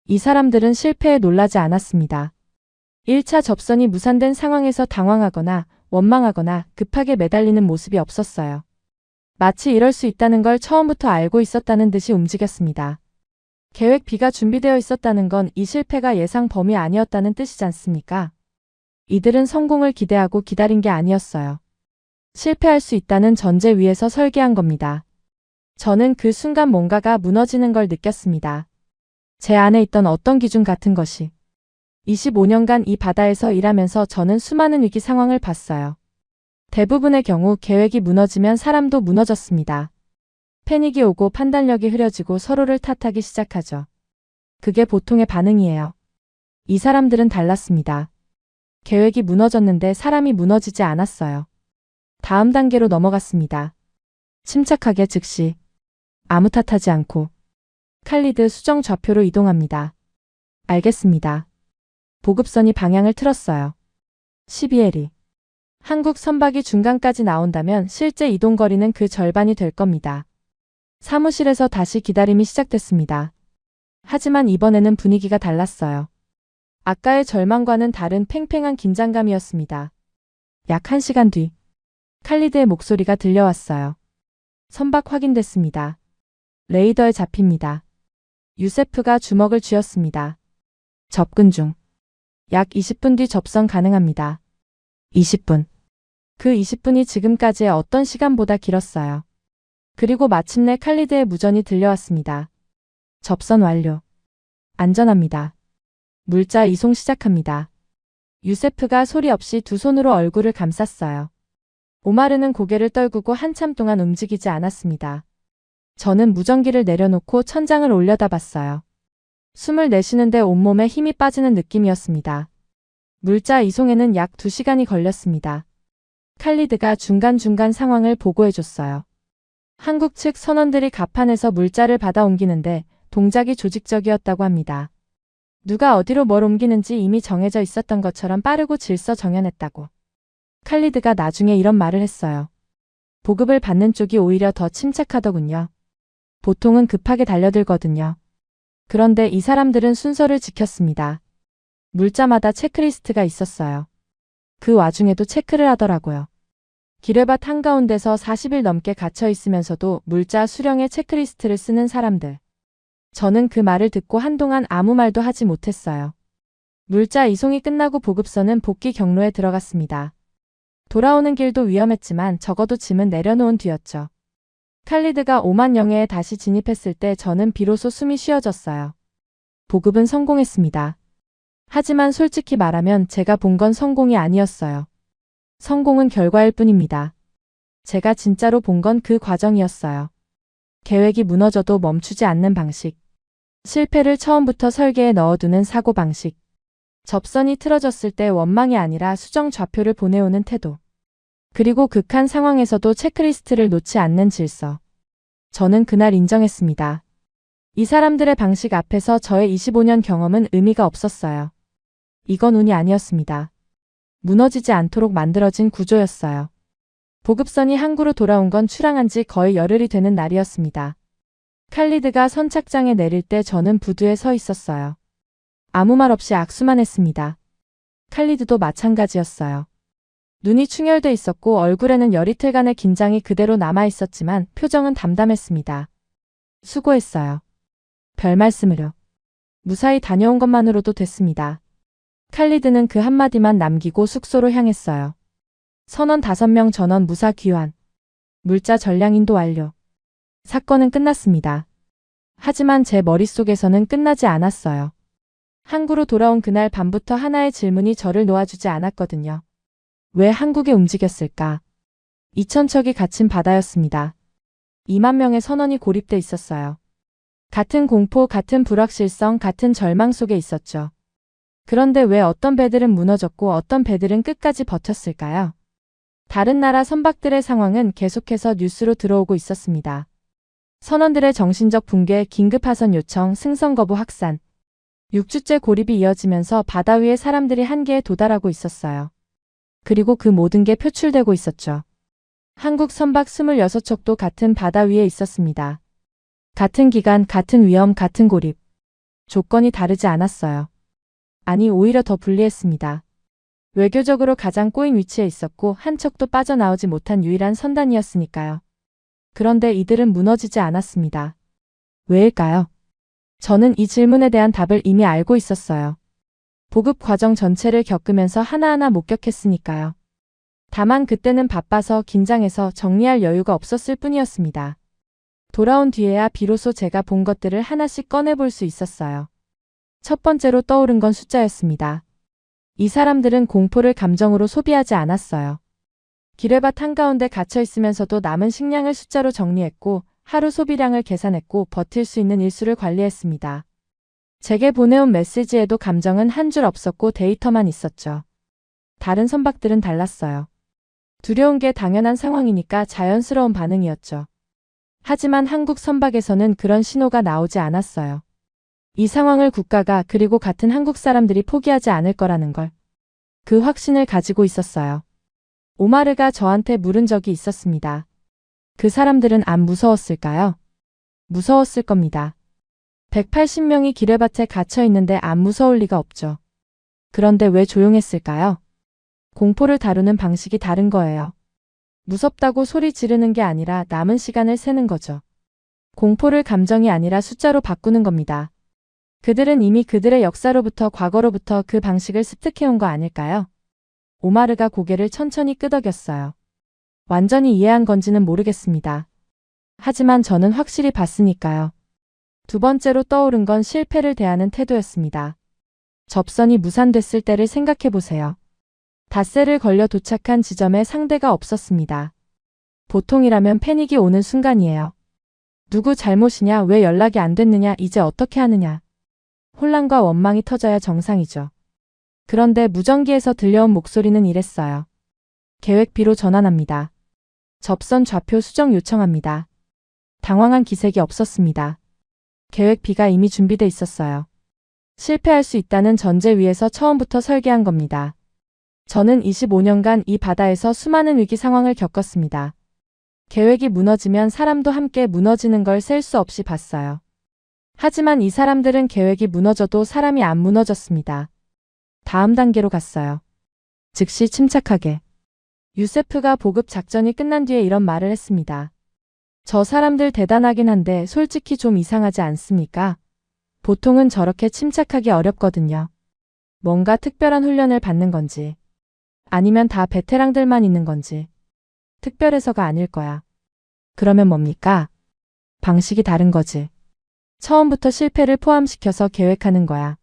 이 사람들은 실패에 놀라지 않았습니다. 1차 접선이 무산된 상황에서 당황하거나 원망하거나 급하게 매달리는 모습이 없었어요. 마치 이럴 수 있다는 걸 처음부터 알고 있었다는 듯이 움직였습니다. 계획 B가 준비되어 있었다는 건 이 실패가 예상 범위 아니었다는 뜻이지 않습니까? 이들은 성공을 기대하고 기다린 게 아니었어요. 실패할 수 있다는 전제 위에서 설계한 겁니다. 저는 그 순간 뭔가가 무너지는 걸 느꼈습니다. 제 안에 있던 어떤 기준 같은 것이. 25년간 이 바다에서 일하면서 저는 수많은 위기 상황을 봤어요. 대부분의 경우 계획이 무너지면 사람도 무너졌습니다. 패닉이 오고 판단력이 흐려지고 서로를 탓하기 시작하죠. 그게 보통의 반응이에요. 이 사람들은 달랐습니다. 계획이 무너졌는데 사람이 무너지지 않았어요. 다음 단계로 넘어갔습니다. 침착하게 즉시. 아무 탓하지 않고. 칼리드, 수정 좌표로 이동합니다. 알겠습니다. 보급선이 방향을 틀었어요. 12L이. 한국 선박이 중간까지 나온다면 실제 이동 거리는 그 절반이 될 겁니다. 사무실에서 다시 기다림이 시작됐습니다. 하지만 이번에는 분위기가 달랐어요. 아까의 절망과는 다른 팽팽한 긴장감이었습니다. 약 1시간 뒤. 칼리드의 목소리가 들려왔어요. 선박 확인됐습니다. 레이더에 잡힙니다. 유세프가 주먹을 쥐었습니다. 접근 중. 약 20분 뒤 접선 가능합니다. 20분. 그 20분이 지금까지의 어떤 시간보다 길었어요. 그리고 마침내 칼리드의 무전이 들려왔습니다. 접선 완료. 안전합니다. 물자 이송 시작합니다. 유세프가 소리 없이 두 손으로 얼굴을 감쌌어요. 오마르는 고개를 떨구고 한참 동안 움직이지 않았습니다. 저는 무전기를 내려놓고 천장을 올려다봤어요. 숨을 내쉬는데 온몸에 힘이 빠지는 느낌이었습니다. 물자 이송에는 약 2시간이 걸렸습니다. 칼리드가 중간중간 상황을 보고해줬어요. 한국 측 선원들이 갑판에서 물자를 받아 옮기는데 동작이 조직적이었다고 합니다. 누가 어디로 뭘 옮기는지 이미 정해져 있었던 것처럼 빠르고 질서정연했다고. 칼리드가 나중에 이런 말을 했어요. 보급을 받는 쪽이 오히려 더 침착하더군요. 보통은 급하게 달려들거든요. 그런데 이 사람들은 순서를 지켰습니다. 물자마다 체크리스트가 있었어요. 그 와중에도 체크를 하더라고요. 기뢰밭 한가운데서 40일 넘게 갇혀 있으면서도 물자 수령의 체크리스트를 쓰는 사람들. 저는 그 말을 듣고 한동안 아무 말도 하지 못했어요. 물자 이송이 끝나고 보급선은 복귀 경로에 들어갔습니다. 돌아오는 길도 위험했지만 적어도 짐은 내려놓은 뒤였죠. 칼리드가 오만영해에 다시 진입했을 때 저는 비로소 숨이 쉬어졌어요. 보급은 성공했습니다. 하지만 솔직히 말하면 제가 본 건 성공이 아니었어요. 성공은 결과일 뿐입니다. 제가 진짜로 본 건 그 과정이었어요. 계획이 무너져도 멈추지 않는 방식. 실패를 처음부터 설계에 넣어두는 사고방식. 접선이 틀어졌을 때 원망이 아니라 수정 좌표를 보내오는 태도. 그리고 극한 상황에서도 체크리스트를 놓지 않는 질서. 저는 그날 인정했습니다. 이 사람들의 방식 앞에서 저의 25년 경험은 의미가 없었어요. 이건 운이 아니었습니다. 무너지지 않도록 만들어진 구조였어요. 보급선이 항구로 돌아온 건 출항한 지 거의 열흘이 되는 날이었습니다. 칼리드가 선착장에 내릴 때 저는 부두에 서 있었어요. 아무 말 없이 악수만 했습니다. 칼리드도 마찬가지였어요. 눈이 충혈돼 있었고 얼굴에는 열이틀간의 긴장이 그대로 남아 있었지만 표정은 담담했습니다. 수고했어요. 별 말씀을요. 무사히 다녀온 것만으로도 됐습니다. 칼리드는 그 한마디만 남기고 숙소로 향했어요. 선원 5명 전원 무사 귀환. 물자 전량 인도 완료. 사건은 끝났습니다. 하지만 제 머릿속에서는 끝나지 않았어요. 항구로 돌아온 그날 밤부터 하나의 질문이 저를 놓아주지 않았거든요. 왜 한국에 움직였을까? 2,000척이 갇힌 바다였습니다. 2만 명의 선원이 고립돼 있었어요. 같은 공포, 같은 불확실성, 같은 절망 속에 있었죠. 그런데 왜 어떤 배들은 무너졌고 어떤 배들은 끝까지 버텼을까요? 다른 나라 선박들의 상황은 계속해서 뉴스로 들어오고 있었습니다. 선원들의 정신적 붕괴, 긴급 하선 요청, 승선 거부 확산. 6주째 고립이 이어지면서 바다 위의 사람들이 한계에 도달하고 있었어요. 그리고 그 모든 게 표출되고 있었죠. 한국 선박 26척도 같은 바다 위에 있었습니다. 같은 기간, 같은 위험, 같은 고립. 조건이 다르지 않았어요. 아니, 오히려 더 불리했습니다. 외교적으로 가장 꼬인 위치에 있었고 한 척도 빠져나오지 못한 유일한 선단이었으니까요. 그런데 이들은 무너지지 않았습니다. 왜일까요? 저는 이 질문에 대한 답을 이미 알고 있었어요. 보급 과정 전체를 겪으면서 하나하나 목격했으니까요. 다만 그때는 바빠서 긴장해서 정리할 여유가 없었을 뿐이었습니다. 돌아온 뒤에야 비로소 제가 본 것들을 하나씩 꺼내볼 수 있었어요. 첫 번째로 떠오른 건 숫자였습니다. 이 사람들은 공포를 감정으로 소비하지 않았어요. 기뢰밭 한가운데 갇혀 있으면서도 남은 식량을 숫자로 정리했고 하루 소비량을 계산했고 버틸 수 있는 일수를 관리했습니다. 제게 보내온 메시지에도 감정은 한 줄 없었고 데이터만 있었죠. 다른 선박들은 달랐어요. 두려운 게 당연한 상황이니까 자연스러운 반응이었죠. 하지만 한국 선박에서는 그런 신호가 나오지 않았어요. 이 상황을 국가가 그리고 같은 한국 사람들이 포기하지 않을 거라는 걸. 그 확신을 가지고 있었어요. 오마르가 저한테 물은 적이 있었습니다. 그 사람들은 안 무서웠을까요? 무서웠을 겁니다. 180명이 기뢰밭에 갇혀 있는데 안 무서울 리가 없죠. 그런데 왜 조용했을까요? 공포를 다루는 방식이 다른 거예요. 무섭다고 소리 지르는 게 아니라 남은 시간을 세는 거죠. 공포를 감정이 아니라 숫자로 바꾸는 겁니다. 그들은 이미 그들의 역사로부터 과거로부터 그 방식을 습득해온 거 아닐까요? 오마르가 고개를 천천히 끄덕였어요. 완전히 이해한 건지는 모르겠습니다. 하지만 저는 확실히 봤으니까요. 두 번째로 떠오른 건 실패를 대하는 태도였습니다. 접선이 무산됐을 때를 생각해보세요. 닷새를 걸려 도착한 지점에 상대가 없었습니다. 보통이라면 패닉이 오는 순간이에요. 누구 잘못이냐, 왜 연락이 안 됐느냐, 이제 어떻게 하느냐. 혼란과 원망이 터져야 정상이죠. 그런데 무전기에서 들려온 목소리는 이랬어요. 계획비로 전환합니다. 접선 좌표 수정 요청합니다. 당황한 기색이 없었습니다. 계획비가 이미 준비돼 있었어요. 실패할 수 있다는 전제 위에서 처음부터 설계한 겁니다. 저는 25년간 이 바다에서 수많은 위기 상황을 겪었습니다. 계획이 무너지면 사람도 함께 무너지는 걸 셀 수 없이 봤어요. 하지만 이 사람들은 계획이 무너져도 사람이 안 무너졌습니다. 다음 단계로 갔어요. 즉시 침착하게. 유세프가 보급 작전이 끝난 뒤에 이런 말을 했습니다. 저 사람들 대단하긴 한데 솔직히 좀 이상하지 않습니까? 보통은 저렇게 침착하기 어렵거든요. 뭔가 특별한 훈련을 받는 건지, 아니면 다 베테랑들만 있는 건지. 특별해서가 아닐 거야. 그러면 뭡니까? 방식이 다른 거지. 처음부터 실패를 포함시켜서 계획하는 거야.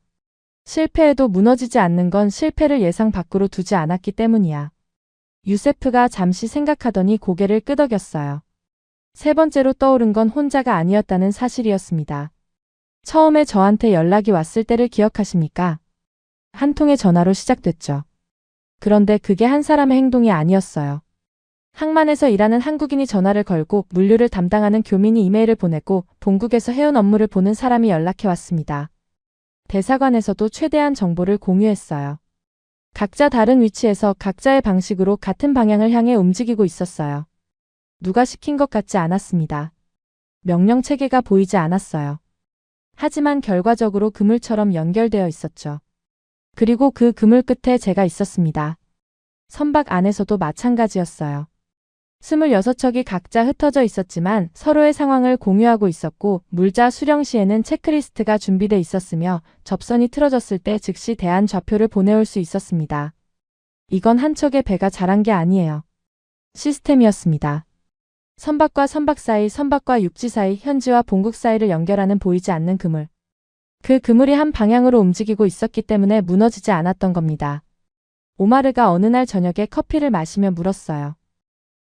실패해도 무너지지 않는 건 실패를 예상 밖으로 두지 않았기 때문이야. 유세프가 잠시 생각하더니 고개를 끄덕였어요. 세 번째로 떠오른 건 혼자가 아니었다는 사실이었습니다. 처음에 저한테 연락이 왔을 때를 기억하십니까? 한 통의 전화로 시작됐죠. 그런데 그게 한 사람의 행동이 아니었어요. 항만에서 일하는 한국인이 전화를 걸고 물류를 담당하는 교민이 이메일을 보내고 본국에서 해운 업무를 보는 사람이 연락해 왔습니다. 대사관에서도 최대한 정보를 공유했어요. 각자 다른 위치에서 각자의 방식으로 같은 방향을 향해 움직이고 있었어요. 누가 시킨 것 같지 않았습니다. 명령 체계가 보이지 않았어요. 하지만 결과적으로 그물처럼 연결되어 있었죠. 그리고 그 그물 끝에 제가 있었습니다. 선박 안에서도 마찬가지였어요. 26척이 각자 흩어져 있었지만 서로의 상황을 공유하고 있었고 물자 수령 시에는 체크리스트가 준비돼 있었으며 접선이 틀어졌을 때 즉시 대안 좌표를 보내올 수 있었습니다. 이건 한 척의 배가 잘한 게 아니에요. 시스템이었습니다. 선박과 선박 사이, 선박과 육지 사이, 현지와 본국 사이를 연결하는 보이지 않는 그물. 그 그물이 한 방향으로 움직이고 있었기 때문에 무너지지 않았던 겁니다. 오마르가 어느 날 저녁에 커피를 마시며 물었어요.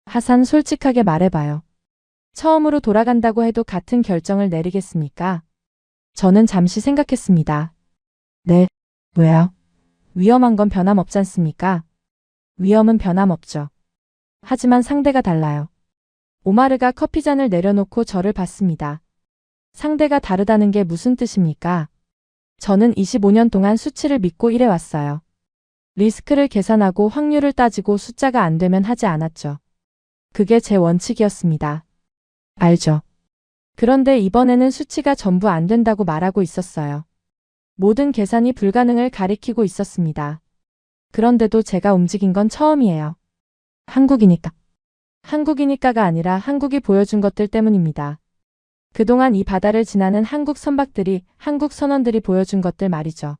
하산, 솔직하게 말해봐요. 처음으로 돌아간다고 해도 같은 결정을 내리겠습니까? 저는 잠시 생각했습니다. 네, 왜요? 위험한 건 변함없지 않습니까? 위험은 변함없죠. 하지만 상대가 달라요. 오마르가 커피잔을 내려놓고 저를 봤습니다. 상대가 다르다는 게 무슨 뜻입니까? 저는 25년 동안 수치를 믿고 일해왔어요. 리스크를 계산하고 확률을 따지고 숫자가 안 되면 하지 않았죠. 그게 제 원칙이었습니다. 알죠? 그런데 이번에는 수치가 전부 안 된다고 말하고 있었어요. 모든 계산이 불가능을 가리키고 있었습니다. 그런데도 제가 움직인 건 처음이에요. 한국이니까. 한국이니까가 아니라 한국이 보여준 것들 때문입니다. 그동안 이 바다를 지나는 한국 선박들이, 한국 선원들이 보여준 것들 말이죠.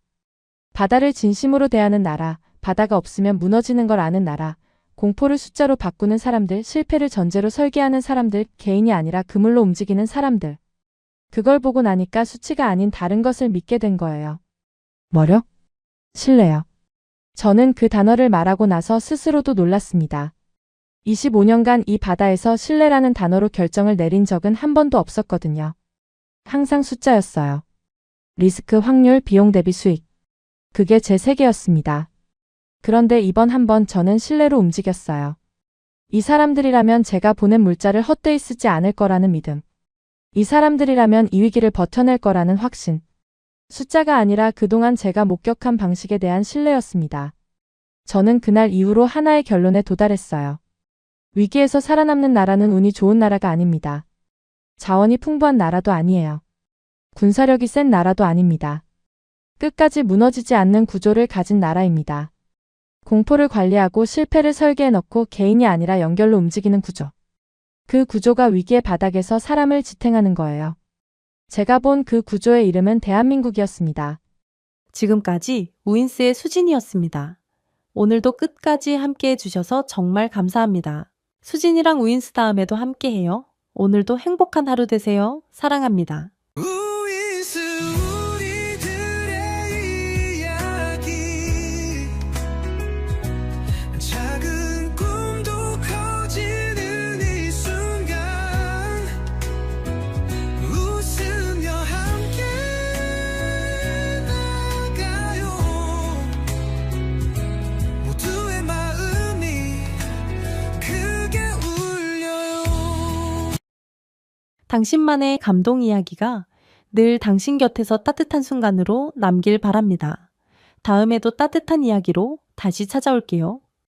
바다를 진심으로 대하는 나라, 바다가 없으면 무너지는 걸 아는 나라, 공포를 숫자로 바꾸는 사람들, 실패를 전제로 설계하는 사람들, 개인이 아니라 그물로 움직이는 사람들. 그걸 보고 나니까 수치가 아닌 다른 것을 믿게 된 거예요. 뭐요? 신뢰요. 저는 그 단어를 말하고 나서 스스로도 놀랐습니다. 25년간 이 바다에서 신뢰라는 단어로 결정을 내린 적은 한 번도 없었거든요. 항상 숫자였어요. 리스크, 확률, 비용 대비 수익. 그게 제 세계였습니다. 그런데 이번 한 번 저는 신뢰로 움직였어요. 이 사람들이라면 제가 보낸 물자를 헛되이 쓰지 않을 거라는 믿음. 이 사람들이라면 이 위기를 버텨낼 거라는 확신. 숫자가 아니라 그동안 제가 목격한 방식에 대한 신뢰였습니다. 저는 그날 이후로 하나의 결론에 도달했어요. 위기에서 살아남는 나라는 운이 좋은 나라가 아닙니다. 자원이 풍부한 나라도 아니에요. 군사력이 센 나라도 아닙니다. 끝까지 무너지지 않는 구조를 가진 나라입니다. 공포를 관리하고 실패를 설계해 넣고 개인이 아니라 연결로 움직이는 구조. 그 구조가 위기의 바닥에서 사람을 지탱하는 거예요. 제가 본 그 구조의 이름은 대한민국이었습니다. 지금까지 우인스의 수진이었습니다. 오늘도 끝까지 함께 해주셔서 정말 감사합니다. 수진이랑 우인스 다음에도 함께해요. 오늘도 행복한 하루 되세요. 사랑합니다. 우인스 우리들의 이야기 작은 꿈도 커지는 이 순간 웃으며 함께 나가요 모두의 마음이 크게 울려요. 당신만의 감동 이야기가 늘 당신 곁에서 따뜻한 순간으로 남길 바랍니다. 다음에도 따뜻한 이야기로 다시 찾아올게요.